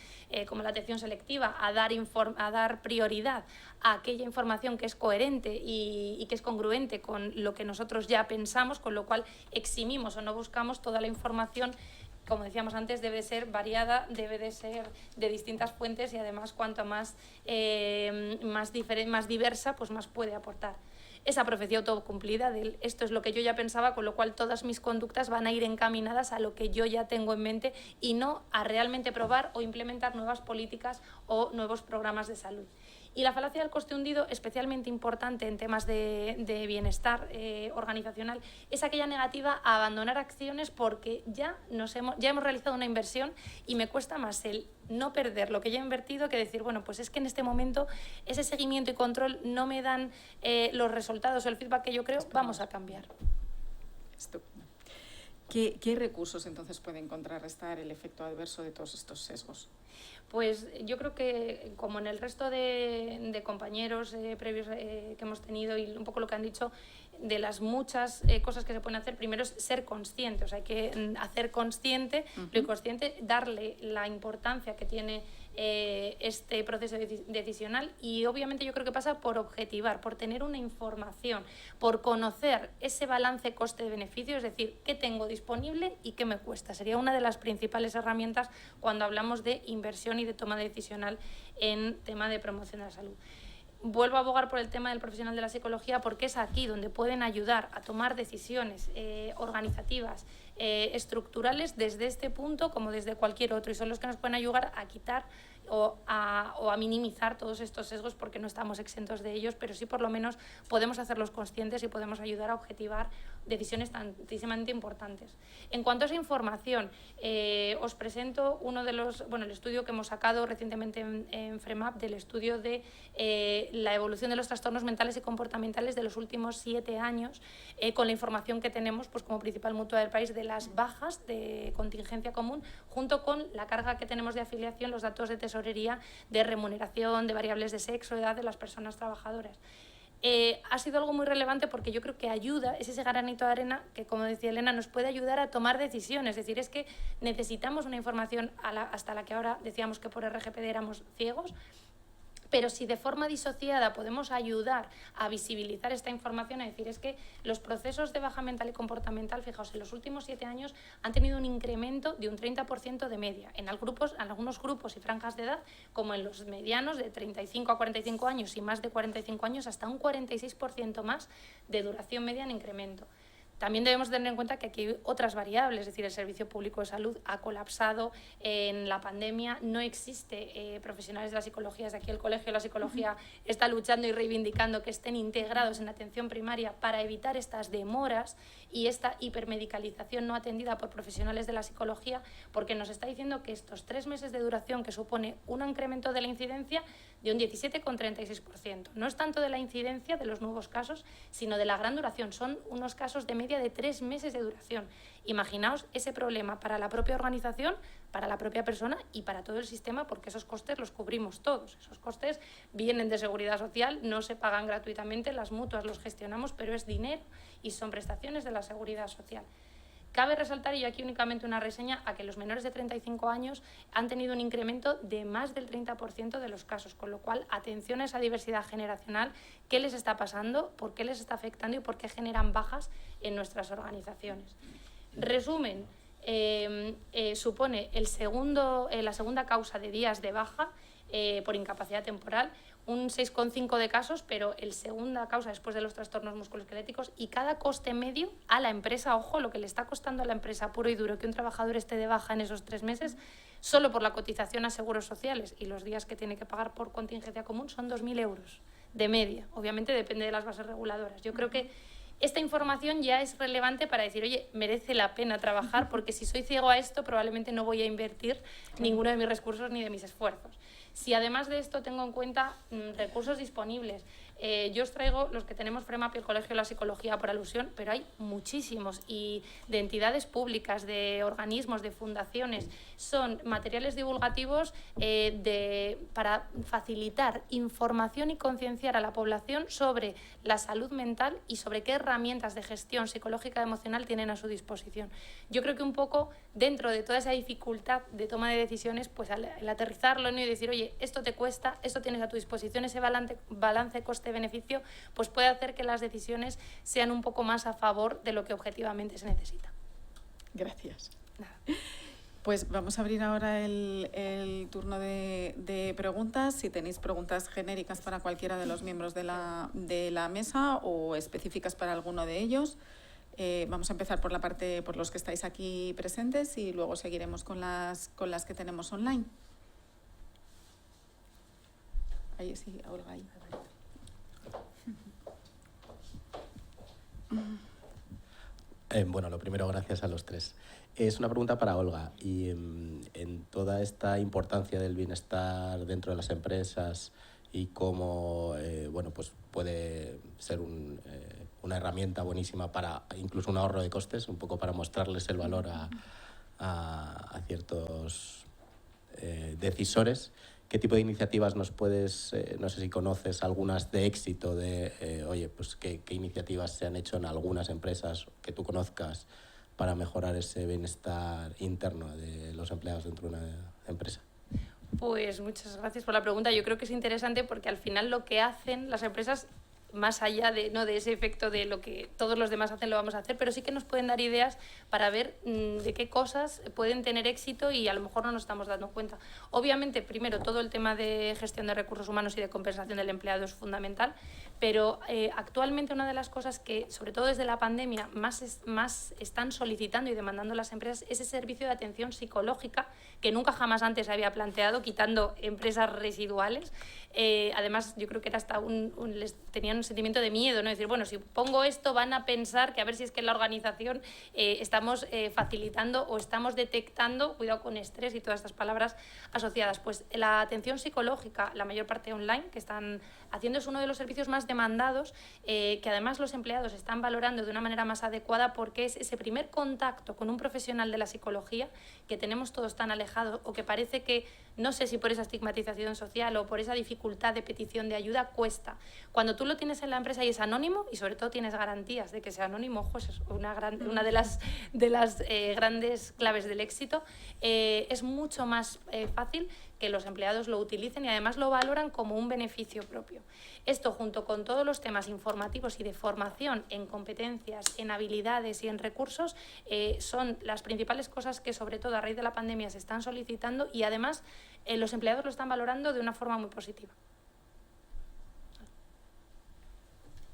S4: como la atención selectiva, a dar prioridad a aquella información que es coherente y que es congruente con lo que nosotros ya pensamos, con lo cual eximimos o no buscamos toda la información. Como decíamos antes, debe ser variada, debe de ser de distintas fuentes y además cuanto más diversa, pues más puede aportar. Esa profecía autocumplida de esto es lo que yo ya pensaba, con lo cual todas mis conductas van a ir encaminadas a lo que yo ya tengo en mente y no a realmente probar o implementar nuevas políticas o nuevos programas de salud. Y la falacia del coste hundido, especialmente importante en temas de bienestar organizacional, es aquella negativa a abandonar acciones porque ya hemos realizado una inversión y me cuesta más el no perder lo que ya he invertido que decir, bueno, pues es que en este momento ese seguimiento y control no me dan los resultados o el feedback que yo creo, vamos a cambiar.
S1: Estupendo. ¿Qué recursos entonces pueden contrarrestar el efecto adverso de todos estos sesgos?
S4: Pues yo creo que, como en el resto de compañeros previos que hemos tenido y un poco lo que han dicho, de las muchas cosas que se pueden hacer, primero es ser consciente, o sea, hay que hacer consciente lo inconsciente, darle la importancia que tiene este proceso decisional y obviamente yo creo que pasa por objetivar, por tener una información, por conocer ese balance coste-beneficio, es decir, qué tengo disponible y qué me cuesta. Sería una de las principales herramientas cuando hablamos de inversión y de toma decisional en tema de promoción de la salud. Vuelvo a abogar por el tema del profesional de la psicología porque es aquí donde pueden ayudar a tomar decisiones organizativas, estructurales desde este punto como desde cualquier otro y son los que nos pueden ayudar a quitar o a minimizar todos estos sesgos porque no estamos exentos de ellos, pero sí por lo menos podemos hacerlos conscientes y podemos ayudar a objetivar decisiones tantísimamente importantes. En cuanto a esa información, os presento el estudio que hemos sacado recientemente en FREMAP del estudio de la evolución de los trastornos mentales y comportamentales de los últimos 7 años con la información que tenemos pues, como principal mutua del país de las bajas de contingencia común junto con la carga que tenemos de afiliación, los datos de tesorería, de remuneración, de variables de sexo, edad de las personas trabajadoras. Ha sido algo muy relevante porque yo creo que ayuda, es ese granito de arena que, como decía Elena, nos puede ayudar a tomar decisiones. Es decir, es que necesitamos una información hasta la que ahora decíamos que por RGPD éramos ciegos, pero si de forma disociada podemos ayudar a visibilizar esta información, es decir, es que los procesos de baja mental y comportamental, fijaos, en los últimos 7 años han tenido un incremento de un 30% de media. En algunos grupos y franjas de edad, como en los medianos de 35 a 45 años y más de 45 años, hasta un 46% más de duración media en incremento. También debemos tener en cuenta que aquí hay otras variables, es decir, el Servicio Público de Salud ha colapsado en la pandemia, no existe profesionales de la psicología, desde aquí el Colegio de la Psicología está luchando y reivindicando que estén integrados en la atención primaria para evitar estas demoras y esta hipermedicalización no atendida por profesionales de la psicología, porque nos está diciendo que estos 3 meses de duración, que supone un incremento de la incidencia de un 17,36%, no es tanto de la incidencia de los nuevos casos, sino de la gran duración, son unos casos de media de 3 meses de duración. Imaginaos ese problema para la propia organización, para la propia persona y para todo el sistema, porque esos costes los cubrimos todos. Esos costes vienen de Seguridad Social, no se pagan gratuitamente, las mutuas los gestionamos, pero es dinero y son prestaciones de la Seguridad Social. Cabe resaltar, y aquí únicamente una reseña, a que los menores de 35 años han tenido un incremento de más del 30% de los casos, con lo cual, atención a esa diversidad generacional, qué les está pasando, por qué les está afectando y por qué generan bajas en nuestras organizaciones. Resumen, supone la segunda causa de días de baja por incapacidad temporal, un 6,5 de casos, pero el segunda causa después de los trastornos musculoesqueléticos, y cada coste medio a la empresa, ojo, lo que le está costando a la empresa puro y duro que un trabajador esté de baja en esos 3 meses, solo por la cotización a seguros sociales y los días que tiene que pagar por contingencia común son 2.000 euros de media. Obviamente depende de las bases reguladoras. Yo creo que esta información ya es relevante para decir, oye, merece la pena trabajar, porque si soy ciego a esto probablemente no voy a invertir ninguno de mis recursos ni de mis esfuerzos. Si además de esto tengo en cuenta recursos disponibles, yo os traigo los que tenemos FREMAP y el Colegio de la Psicología por alusión, pero hay muchísimos, y de entidades públicas, de organismos, de fundaciones. Son materiales divulgativos para facilitar información y concienciar a la población sobre la salud mental y sobre qué herramientas de gestión psicológica y emocional tienen a su disposición. Yo creo que un poco dentro de toda esa dificultad de toma de decisiones, pues el aterrizarlo, ¿no? Y decir, oye, esto te cuesta, esto tienes a tu disposición, ese balance coste-beneficio, pues puede hacer que las decisiones sean un poco más a favor de lo que objetivamente se necesita.
S1: Gracias.
S4: Nada.
S1: Pues vamos a abrir ahora el turno de preguntas. Si tenéis preguntas genéricas para cualquiera de los miembros de la mesa o específicas para alguno de ellos, vamos a empezar por los que estáis aquí presentes y luego seguiremos con las que tenemos online. Ahí sí, Olga, ahí.
S5: Bueno, lo primero, gracias a los tres. Es una pregunta para Olga, y en toda esta importancia del bienestar dentro de las empresas y cómo pues puede ser una herramienta buenísima para incluso un ahorro de costes, un poco para mostrarles el valor a ciertos decisores. ¿Qué tipo de iniciativas nos puedes, no sé si conoces algunas de éxito, pues qué iniciativas se han hecho en algunas empresas que tú conozcas para mejorar ese bienestar interno de los empleados dentro de una empresa?
S4: Pues muchas gracias por la pregunta. Yo creo que es interesante porque al final lo que hacen las empresas, más allá de ese efecto de lo que todos los demás hacen, lo vamos a hacer, pero sí que nos pueden dar ideas para ver de qué cosas pueden tener éxito y a lo mejor no nos estamos dando cuenta. Obviamente, primero, todo el tema de gestión de recursos humanos y de compensación del empleado es fundamental, pero actualmente una de las cosas que, sobre todo desde la pandemia, más están solicitando y demandando las empresas es ese servicio de atención psicológica que nunca jamás antes se había planteado, quitando empresas residuales. Además, yo creo que era hasta tenían un sentimiento de miedo, ¿no? Decir, bueno, si pongo esto van a pensar que a ver si es que en la organización estamos facilitando o estamos detectando, cuidado con estrés y todas estas palabras asociadas. Pues la atención psicológica, la mayor parte online, que están haciendo, es uno de los servicios más demandados, que además los empleados están valorando de una manera más adecuada, porque es ese primer contacto con un profesional de la psicología que tenemos todos tan alejados, o que parece que, no sé si por esa estigmatización social o por esa dificultad de petición de ayuda, cuesta. Cuando tú lo tienes en la empresa y es anónimo, y sobre todo tienes garantías de que sea anónimo, ojo, es una de las grandes claves del éxito, es mucho más fácil que los empleados lo utilicen y además lo valoran como un beneficio propio. Esto, junto con todos los temas informativos y de formación en competencias, en habilidades y en recursos, son las principales cosas que, sobre todo a raíz de la pandemia, se están solicitando, y además los empleados lo están valorando de una forma muy positiva.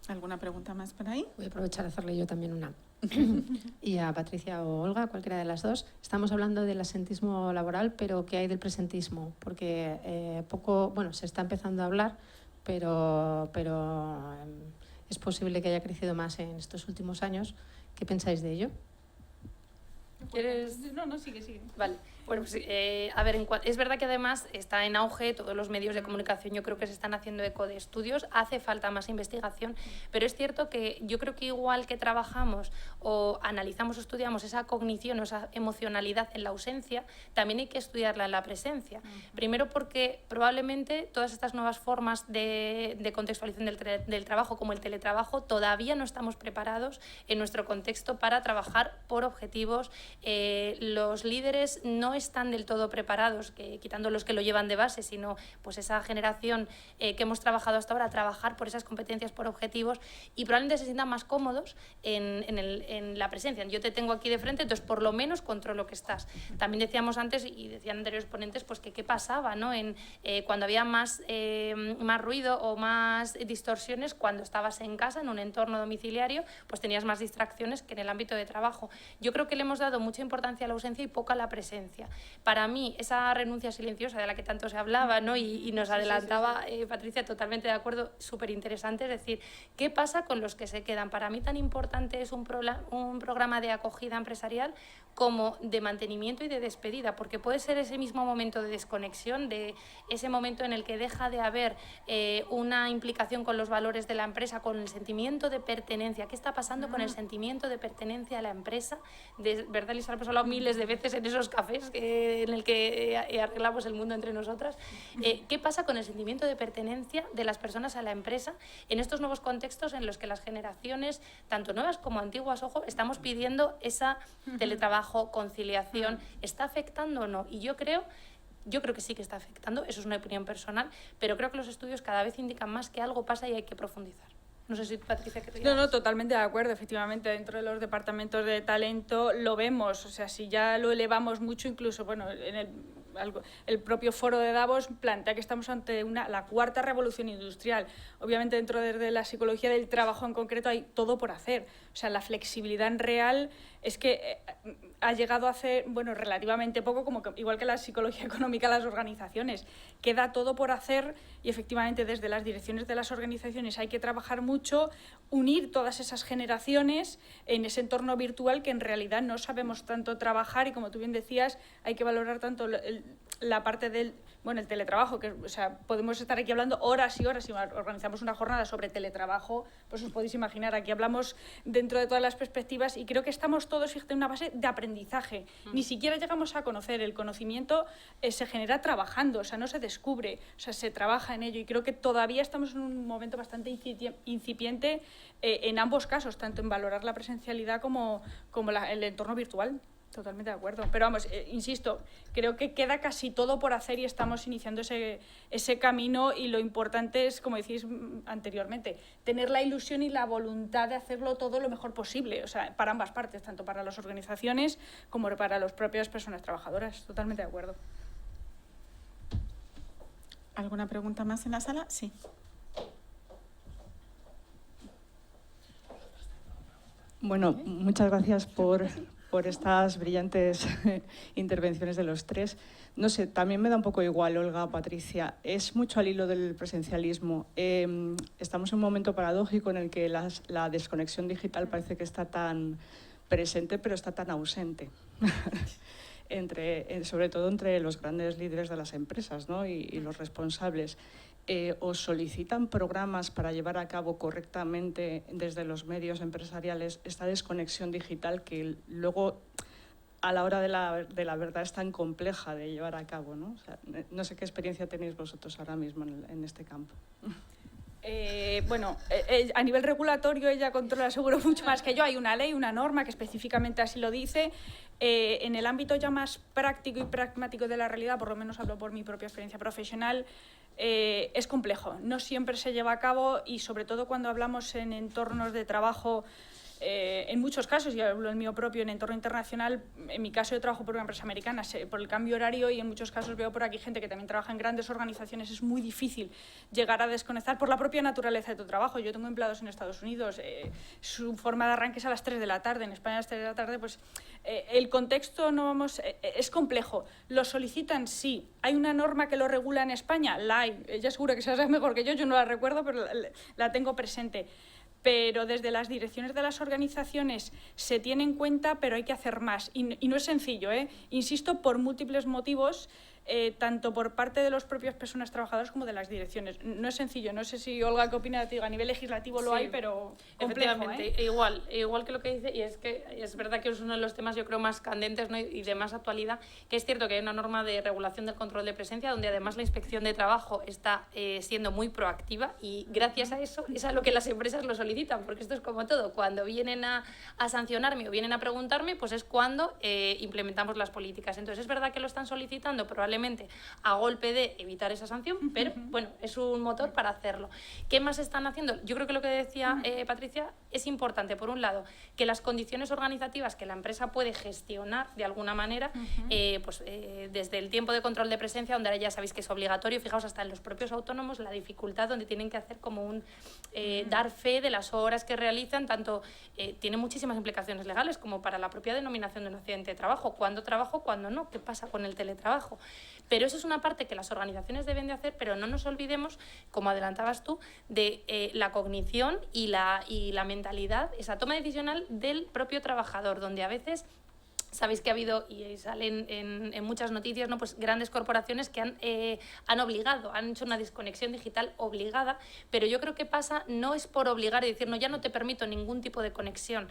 S1: ¿Alguna pregunta más por ahí?
S6: Voy a aprovechar a hacerle yo también una. Y a Patricia o Olga, cualquiera de las dos. Estamos hablando del asentismo laboral, pero ¿qué hay del presentismo? Porque se está empezando a hablar, pero es posible que haya crecido más en estos últimos años. ¿Qué pensáis de ello?
S3: ¿Quieres? No, sigue.
S4: Vale. Bueno, pues a ver, es verdad que además está en auge, todos los medios de comunicación yo creo que se están haciendo eco de estudios, hace falta más investigación, pero es cierto que yo creo que igual que trabajamos o analizamos o estudiamos esa cognición o esa emocionalidad en la ausencia, también hay que estudiarla en la presencia. Primero porque probablemente todas estas nuevas formas de contextualización del trabajo, como el teletrabajo, todavía no estamos preparados en nuestro contexto para trabajar por objetivos. Los líderes no están del todo preparados, quitando los que lo llevan de base, sino pues esa generación que hemos trabajado hasta ahora, a trabajar por esas competencias, por objetivos, y probablemente se sientan más cómodos en la presencia. Yo te tengo aquí de frente, entonces por lo menos controlo que estás. También decíamos antes, y decían anteriores ponentes, pues que qué pasaba, ¿no? Cuando había más ruido o más distorsiones, cuando estabas en casa, en un entorno domiciliario, pues tenías más distracciones que en el ámbito de trabajo. Yo creo que le hemos dado mucha importancia a la ausencia y poca a la presencia. Para mí, esa renuncia silenciosa de la que tanto se hablaba, ¿no? y nos adelantaba Patricia, totalmente de acuerdo, súper interesante. Es decir, ¿qué pasa con los que se quedan? Para mí tan importante es un programa de acogida empresarial como de mantenimiento y de despedida, porque puede ser ese mismo momento de desconexión, de ese momento en el que deja de haber una implicación con los valores de la empresa, con el sentimiento de pertenencia. ¿Qué está pasando con el sentimiento de pertenencia a la empresa? De verdad, Lisa, lo hemos hablado miles de veces en esos cafés en el que arreglamos el mundo entre nosotras. ¿Qué pasa con el sentimiento de pertenencia de las personas a la empresa en estos nuevos contextos en los que las generaciones, tanto nuevas como antiguas, ojo, estamos pidiendo esa teletrabajo, conciliación? ¿Está afectando o no? Y yo creo que sí que está afectando, eso es una opinión personal, pero creo que los estudios cada vez indican más que algo pasa y hay que profundizar. No sé si Patricia quería...
S3: No, totalmente de acuerdo. Efectivamente, dentro de los departamentos de talento lo vemos. O sea, si ya lo elevamos mucho, incluso, bueno, en el propio foro de Davos plantea que estamos ante la cuarta revolución industrial. Obviamente, dentro de la psicología del trabajo en concreto hay todo por hacer. O sea, la flexibilidad en real es que ha llegado a hacer, bueno, relativamente poco, igual que la psicología económica, las organizaciones. Queda todo por hacer y efectivamente desde las direcciones de las organizaciones hay que trabajar mucho, unir todas esas generaciones en ese entorno virtual que en realidad no sabemos tanto trabajar y, como tú bien decías, hay que valorar tanto la parte del el teletrabajo, que o sea, podemos estar aquí hablando horas y horas y organizamos una jornada sobre teletrabajo, pues os podéis imaginar, aquí hablamos dentro de todas las perspectivas y creo que estamos todos en una base de aprendizaje. Ni siquiera llegamos a conocer, el conocimiento se genera trabajando, o sea, no se descubre, o sea, se trabaja en ello y creo que todavía estamos en un momento bastante incipiente en ambos casos, tanto en valorar la presencialidad como el entorno virtual. Totalmente de acuerdo. Pero vamos, insisto, creo que queda casi todo por hacer y estamos iniciando ese camino y lo importante es, como decís anteriormente, tener la ilusión y la voluntad de hacerlo todo lo mejor posible, o sea, para ambas partes, tanto para las organizaciones como para las propias personas trabajadoras. Totalmente de acuerdo.
S1: ¿Alguna pregunta más en la sala? Sí.
S7: Bueno, muchas gracias por estas brillantes intervenciones de los tres. No sé, también me da un poco igual, Olga, Patricia. Es mucho al hilo del presencialismo. Estamos en un momento paradójico en el que la desconexión digital parece que está tan presente, pero está tan ausente. Sobre todo entre los grandes líderes de las empresas, ¿no? y los responsables. ¿Os solicitan programas para llevar a cabo correctamente desde los medios empresariales esta desconexión digital que luego a la hora de la verdad es tan compleja de llevar a cabo, ¿no? O sea, no sé qué experiencia tenéis vosotros ahora mismo en este campo.
S3: A nivel regulatorio ella controla seguro mucho más que yo. Hay una ley, una norma que específicamente así lo dice. En el ámbito ya más práctico y pragmático de la realidad, por lo menos hablo por mi propia experiencia profesional, es complejo. No siempre se lleva a cabo y sobre todo cuando hablamos en entornos de trabajo en muchos casos, y hablo en mío propio, en entorno internacional, en mi caso yo trabajo por una empresa americana, por el cambio horario, y en muchos casos veo por aquí gente que también trabaja en grandes organizaciones, es muy difícil llegar a desconectar por la propia naturaleza de tu trabajo. Yo tengo empleados en Estados Unidos, su forma de arranque es a las 3 de la tarde, en España a las 3 de la tarde, pues el contexto es complejo. ¿Lo solicitan? Sí. ¿Hay una norma que lo regula en España? La hay. Ella seguro que sabe mejor que yo no la recuerdo, pero la tengo presente. Pero desde las direcciones de las organizaciones se tiene en cuenta, pero hay que hacer más. Y no es sencillo, insisto, por múltiples motivos, tanto por parte de las propias personas trabajadoras como de las direcciones. No es sencillo, no sé si Olga, ¿qué opina de ti? A nivel legislativo lo hay, pero complejo,
S4: efectivamente, igual que lo que dice, y es que es verdad que es uno de los temas yo creo más candentes, ¿no? y de más actualidad, que es cierto que hay una norma de regulación del control de presencia donde además la inspección de trabajo está siendo muy proactiva, y gracias a eso es a lo que las empresas lo solicitan, porque esto es como todo, cuando vienen a sancionarme o vienen a preguntarme, pues es cuando implementamos las políticas. Entonces es verdad que lo están solicitando probablemente a golpe de evitar esa sanción, pero bueno, es un motor para hacerlo. ¿Qué más están haciendo? Yo creo que lo que decía Patricia es importante, por un lado, que las condiciones organizativas que la empresa puede gestionar de alguna manera, desde el tiempo de control de presencia, donde ahora ya sabéis que es obligatorio, fijaos hasta en los propios autónomos, la dificultad donde tienen que hacer como un dar fe de las horas que realizan, tanto tiene muchísimas implicaciones legales como para la propia denominación de un accidente de trabajo, cuándo trabajo, cuándo no, qué pasa con el teletrabajo. Pero eso es una parte que las organizaciones deben de hacer, pero no nos olvidemos, como adelantabas tú, de la cognición y la mentalidad, esa toma decisional del propio trabajador, donde a veces sabéis que ha habido, y salen en muchas noticias, ¿no? Pues grandes corporaciones que han obligado, han hecho una desconexión digital obligada, pero yo creo que pasa, no es por obligar y decir, no, ya no te permito ningún tipo de conexión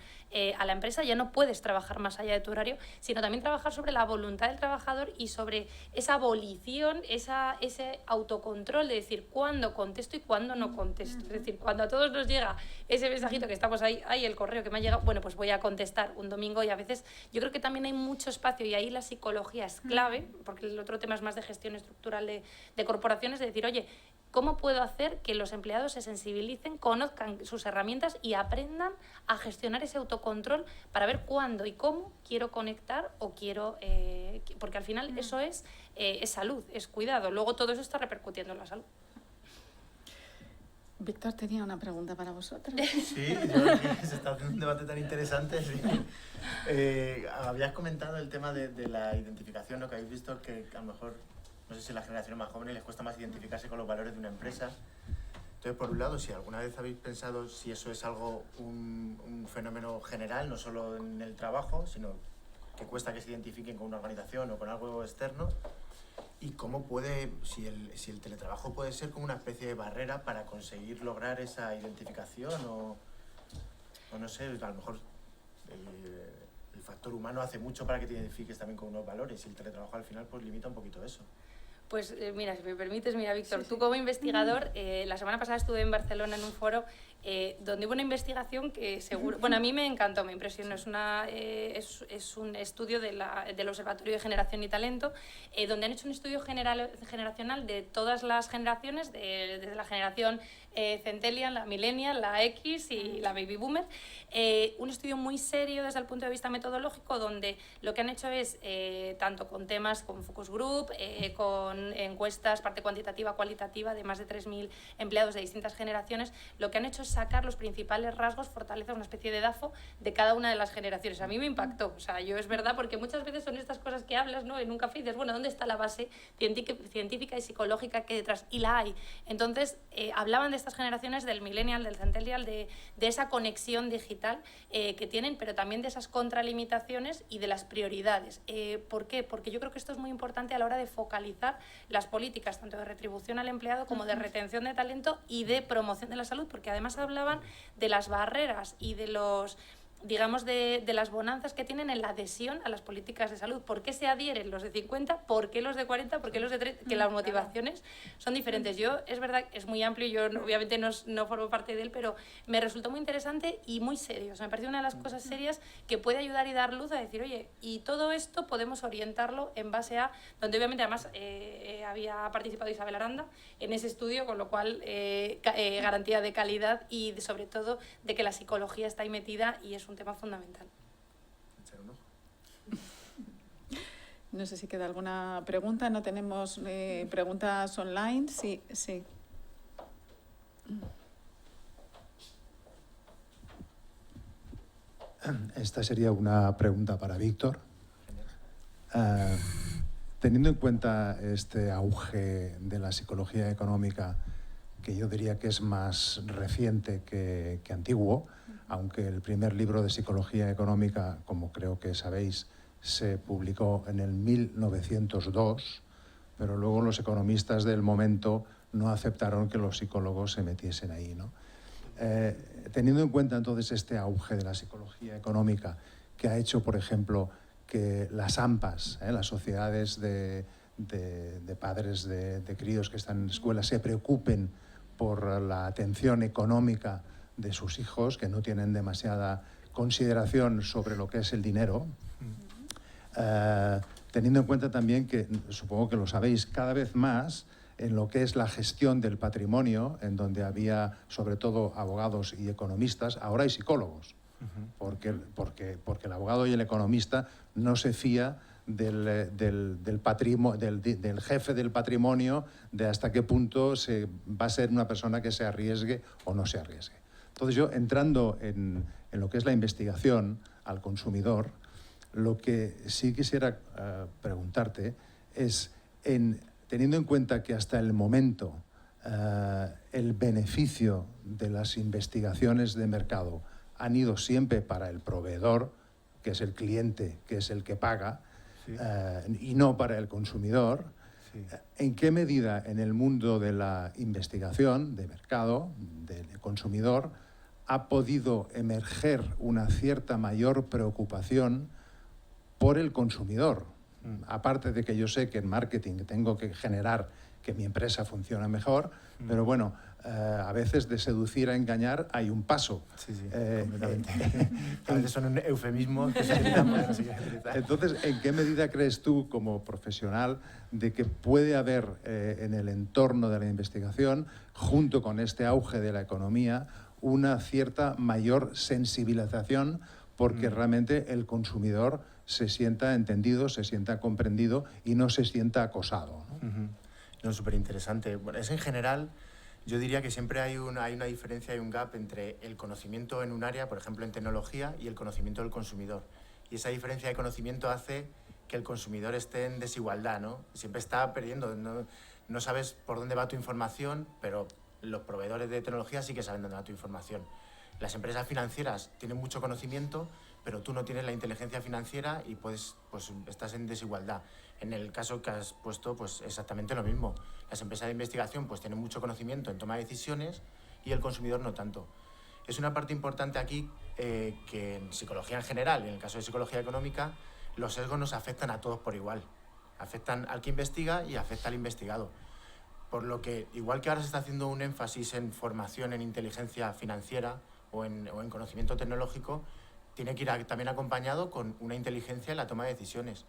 S4: a la empresa, ya no puedes trabajar más allá de tu horario, sino también trabajar sobre la voluntad del trabajador y sobre esa abolición, ese autocontrol de decir cuándo contesto y cuándo no contesto. Es decir, cuando a todos nos llega ese mensajito que estamos ahí, el correo que me ha llegado, bueno, pues voy a contestar un domingo, y a veces yo creo que también hay mucho espacio, y ahí la psicología es clave, porque el otro tema es más de gestión estructural de corporaciones, de decir, oye, ¿cómo puedo hacer que los empleados se sensibilicen, conozcan sus herramientas y aprendan a gestionar ese autocontrol para ver cuándo y cómo quiero conectar o quiero... porque al final eso es salud, es cuidado. Luego todo eso está repercutiendo en la salud.
S1: Víctor tenía una pregunta para vosotros.
S2: Sí, yo creo que se está haciendo un debate tan interesante. Sí. Habías comentado el tema de la identificación, ¿no? Que habéis visto que a lo mejor, no sé si a las generaciones más jóvenes les cuesta más identificarse con los valores de una empresa. Entonces, por un lado, si alguna vez habéis pensado si eso es algo, un fenómeno general, no solo en el trabajo, sino que cuesta que se identifiquen con una organización o con algo externo. ¿Y cómo puede, si el teletrabajo puede ser como una especie de barrera para conseguir lograr esa identificación o no sé, a lo mejor el factor humano hace mucho para que te identifiques también con unos valores, y el teletrabajo al final pues limita un poquito eso?
S4: Pues mira, si me permites, Víctor, tú como investigador, la semana pasada estuve en Barcelona en un foro donde hubo una investigación que seguro... Bueno, a mí me encantó, me impresionó. Es un estudio del Observatorio de Generación y Talento, donde han hecho un estudio generacional de todas las generaciones, desde la generación Centennial, la Millennial, la X y la Baby Boomer. Un estudio muy serio desde el punto de vista metodológico, donde lo que han hecho es, tanto con temas, con focus group, con encuestas, parte cuantitativa, cualitativa, de más de 3.000 empleados de distintas generaciones, lo que han hecho es sacar los principales rasgos, fortalezas, una especie de DAFO de cada una de las generaciones. A mí me impactó, o sea, yo es verdad, porque muchas veces son estas cosas que hablas, ¿no? En un café y dices, bueno, ¿dónde está la base científica y psicológica que hay detrás? Y la hay. Entonces, hablaban de estas generaciones, del millennial, del centennial, de esa conexión digital que tienen, pero también de esas contralimitaciones y de las prioridades. ¿Por qué? Porque yo creo que esto es muy importante a la hora de focalizar las políticas, tanto de retribución al empleado como de retención de talento y de promoción de la salud, porque además hablaban de las barreras y de digamos, de las bonanzas que tienen en la adhesión a las políticas de salud. ¿Por qué se adhieren los de 50? ¿Por qué los de 40? ¿Por qué los de 30? Que las motivaciones son diferentes. Yo, es verdad, es muy amplio, yo obviamente no formo parte de él, pero me resultó muy interesante y muy serio. O sea, me parece una de las cosas serias que puede ayudar y dar luz a decir, oye, y todo esto podemos orientarlo en base a, donde obviamente además había participado Isabel Aranda en ese estudio, con lo cual garantía de calidad y sobre todo de que la psicología está ahí metida y es un tema fundamental.
S1: No sé si queda alguna pregunta. No tenemos preguntas online. Sí.
S8: Esta sería una pregunta para Víctor. Teniendo en cuenta este auge de la psicología económica, que yo diría que es más reciente que antiguo, aunque el primer libro de psicología económica, como creo que sabéis, se publicó en el 1902, pero luego los economistas del momento no aceptaron que los psicólogos se metiesen ahí, ¿no? Teniendo en cuenta entonces este auge de la psicología económica, que ha hecho, por ejemplo, que las AMPAs, las sociedades de padres de críos que están en escuela, se preocupen por la atención económica de sus hijos, que no tienen demasiada consideración sobre lo que es el dinero, teniendo en cuenta también que, supongo que lo sabéis, cada vez más en lo que es la gestión del patrimonio, en donde había sobre todo abogados y economistas, ahora hay psicólogos, porque el abogado y el economista no se fía del jefe del patrimonio, de hasta qué punto va a ser una persona que se arriesgue o no se arriesgue. Entonces yo, entrando en lo que es la investigación al consumidor, lo que sí quisiera preguntarte es, teniendo en cuenta que hasta el momento el beneficio de las investigaciones de mercado han ido siempre para el proveedor, que es el cliente, que es el que paga, sí, y no para el consumidor, sí, ¿en qué medida en el mundo de la investigación de mercado, del consumidor, ha podido emerger una cierta mayor preocupación por el consumidor? Aparte de que yo sé que en marketing tengo que generar que mi empresa funcione mejor, pero bueno, a veces de seducir a engañar hay un paso.
S2: Sí, completamente. A veces son un eufemismo que se utilizan porque no se quiere utilizar.
S8: Entonces, ¿en qué medida crees tú, como profesional, de que puede haber en el entorno de la investigación, junto con este auge de la economía, una cierta mayor sensibilización porque realmente el consumidor se sienta entendido, se sienta comprendido y no se sienta acosado, ¿no?
S2: No, súper interesante. Bueno, es en general, yo diría que siempre hay una diferencia, hay un gap entre el conocimiento en un área, por ejemplo en tecnología, y el conocimiento del consumidor. Y esa diferencia de conocimiento hace que el consumidor esté en desigualdad, ¿no? Siempre está perdiendo, no sabes por dónde va tu información, pero los proveedores de tecnología sí que saben dónde va tu información. Las empresas financieras tienen mucho conocimiento, pero tú no tienes la inteligencia financiera y pues estás en desigualdad. En el caso que has puesto, pues exactamente lo mismo. Las empresas de investigación pues tienen mucho conocimiento en toma de decisiones y el consumidor no tanto. Es una parte importante aquí que en psicología en general, y en el caso de psicología económica, los sesgos nos afectan a todos por igual. Afectan al que investiga y afecta al investigado. Por lo que, igual que ahora se está haciendo un énfasis en formación en inteligencia financiera o en conocimiento tecnológico, tiene que ir también acompañado con una inteligencia en la toma de decisiones.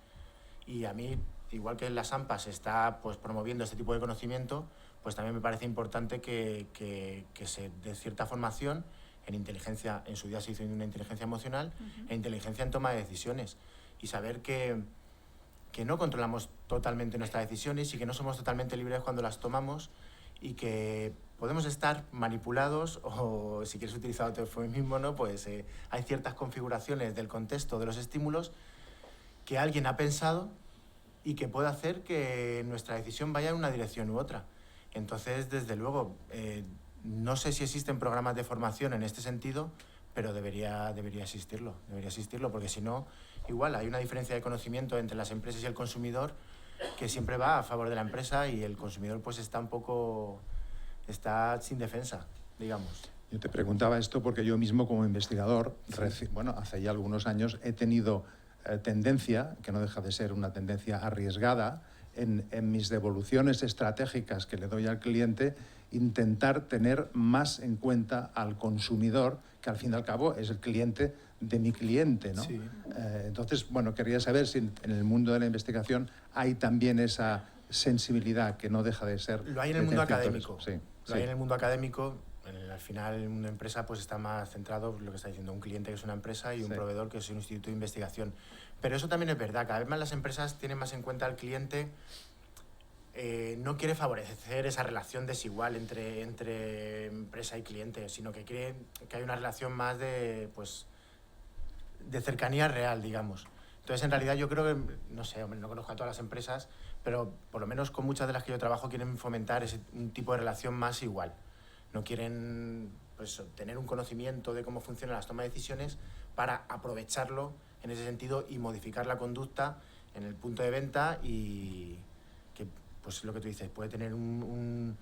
S2: Y a mí, igual que en las AMPAs se está pues, promoviendo este tipo de conocimiento, pues también me parece importante que se dé cierta formación en inteligencia, en su día se hizo una inteligencia emocional, e inteligencia en toma de decisiones. Y saber que no controlamos totalmente nuestras decisiones y que no somos totalmente libres cuando las tomamos y que podemos estar manipulados o, si quieres utilizar otro eufemismo, ¿no? Pues hay ciertas configuraciones del contexto de los estímulos que alguien ha pensado y que puede hacer que nuestra decisión vaya en una dirección u otra. Entonces, desde luego, no sé si existen programas de formación en este sentido, pero debería existirlo, porque si no, igual hay una diferencia de conocimiento entre las empresas y el consumidor que siempre va a favor de la empresa y el consumidor pues está sin defensa, digamos.
S8: Yo te preguntaba esto porque yo mismo como investigador, bueno, hace ya algunos años he tenido tendencia, que no deja de ser una tendencia arriesgada, en mis devoluciones estratégicas que le doy al cliente, intentar tener más en cuenta al consumidor, que al fin y al cabo es el cliente de mi cliente, ¿no?
S2: Sí.
S8: Entonces, bueno, quería saber si en el mundo de la investigación hay también esa sensibilidad que no deja de ser...
S2: Lo hay en el mundo académico.
S8: Sí,
S2: Lo hay en el mundo académico. Al final, el mundo de empresa pues, está más centrado, lo que está diciendo, un cliente que es una empresa y un proveedor que es un instituto de investigación. Pero eso también es verdad, cada vez más las empresas tienen más en cuenta al cliente, no quiere favorecer esa relación desigual entre empresa y cliente, sino que quiere que haya una relación más de cercanía real, digamos. Entonces, en realidad, yo creo que, no sé, hombre, no conozco a todas las empresas, pero por lo menos con muchas de las que yo trabajo quieren fomentar un tipo de relación más igual. No quieren pues, tener un conocimiento de cómo funcionan las tomas de decisiones para aprovecharlo en ese sentido y modificar la conducta en el punto de venta y que, pues lo que tú dices, puede tener una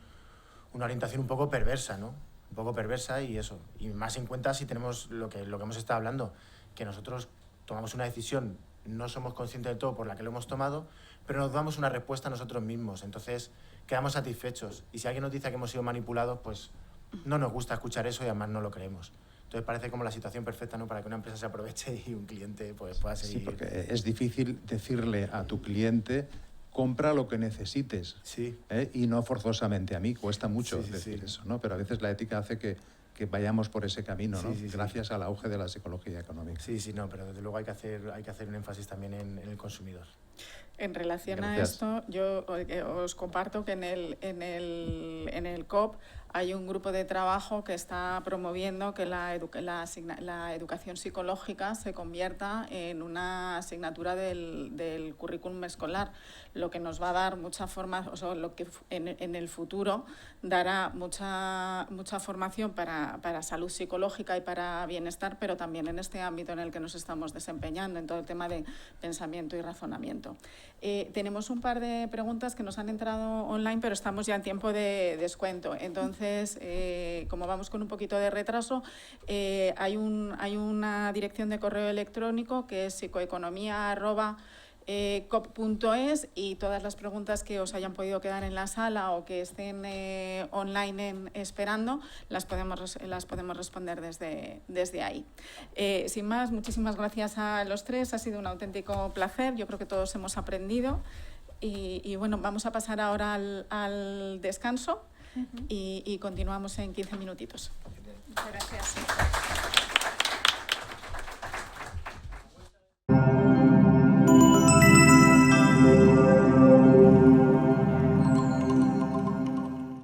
S2: orientación un poco perversa, ¿no? Un poco perversa y eso. Y más en cuenta si tenemos lo que hemos estado hablando, que nosotros tomamos una decisión, no somos conscientes de todo por la que lo hemos tomado, pero nos damos una respuesta a nosotros mismos. Entonces, quedamos satisfechos. Y si alguien nos dice que hemos sido manipulados, pues no nos gusta escuchar eso y además no lo creemos. Entonces parece como la situación perfecta, ¿no? Para que una empresa se aproveche y un cliente pues, pueda seguir.
S8: Sí, porque es difícil decirle a tu cliente, compra lo que necesites,
S2: sí.
S8: Y no forzosamente. A mí cuesta mucho
S2: sí,
S8: decir eso, ¿no? Pero a veces la ética hace que vayamos por ese camino, ¿no? Gracias al auge de la psicología económica.
S2: Sí, no, pero desde luego hay que hacer un énfasis también en el consumidor.
S1: En relación a esto, yo os comparto que en el COP hay un grupo de trabajo que está promoviendo que la educación psicológica se convierta en una asignatura del currículum escolar, lo que nos va a dar mucha formación, o sea, lo que en el futuro dará mucha formación para salud psicológica y para bienestar, pero también en este ámbito en el que nos estamos desempeñando, en todo el tema de pensamiento y razonamiento. Tenemos un par de preguntas que nos han entrado online, pero estamos ya en tiempo de descuento. Entonces, como vamos con un poquito de retraso, hay una dirección de correo electrónico que es psicoeconomia@cop.es y todas las preguntas que os hayan podido quedar en la sala o que estén online esperando las podemos responder desde ahí. Sin más, muchísimas gracias a los tres, ha sido un auténtico placer, yo creo que todos hemos aprendido y bueno, vamos a pasar ahora al descanso y continuamos en 15 minutitos.
S3: Muchas gracias.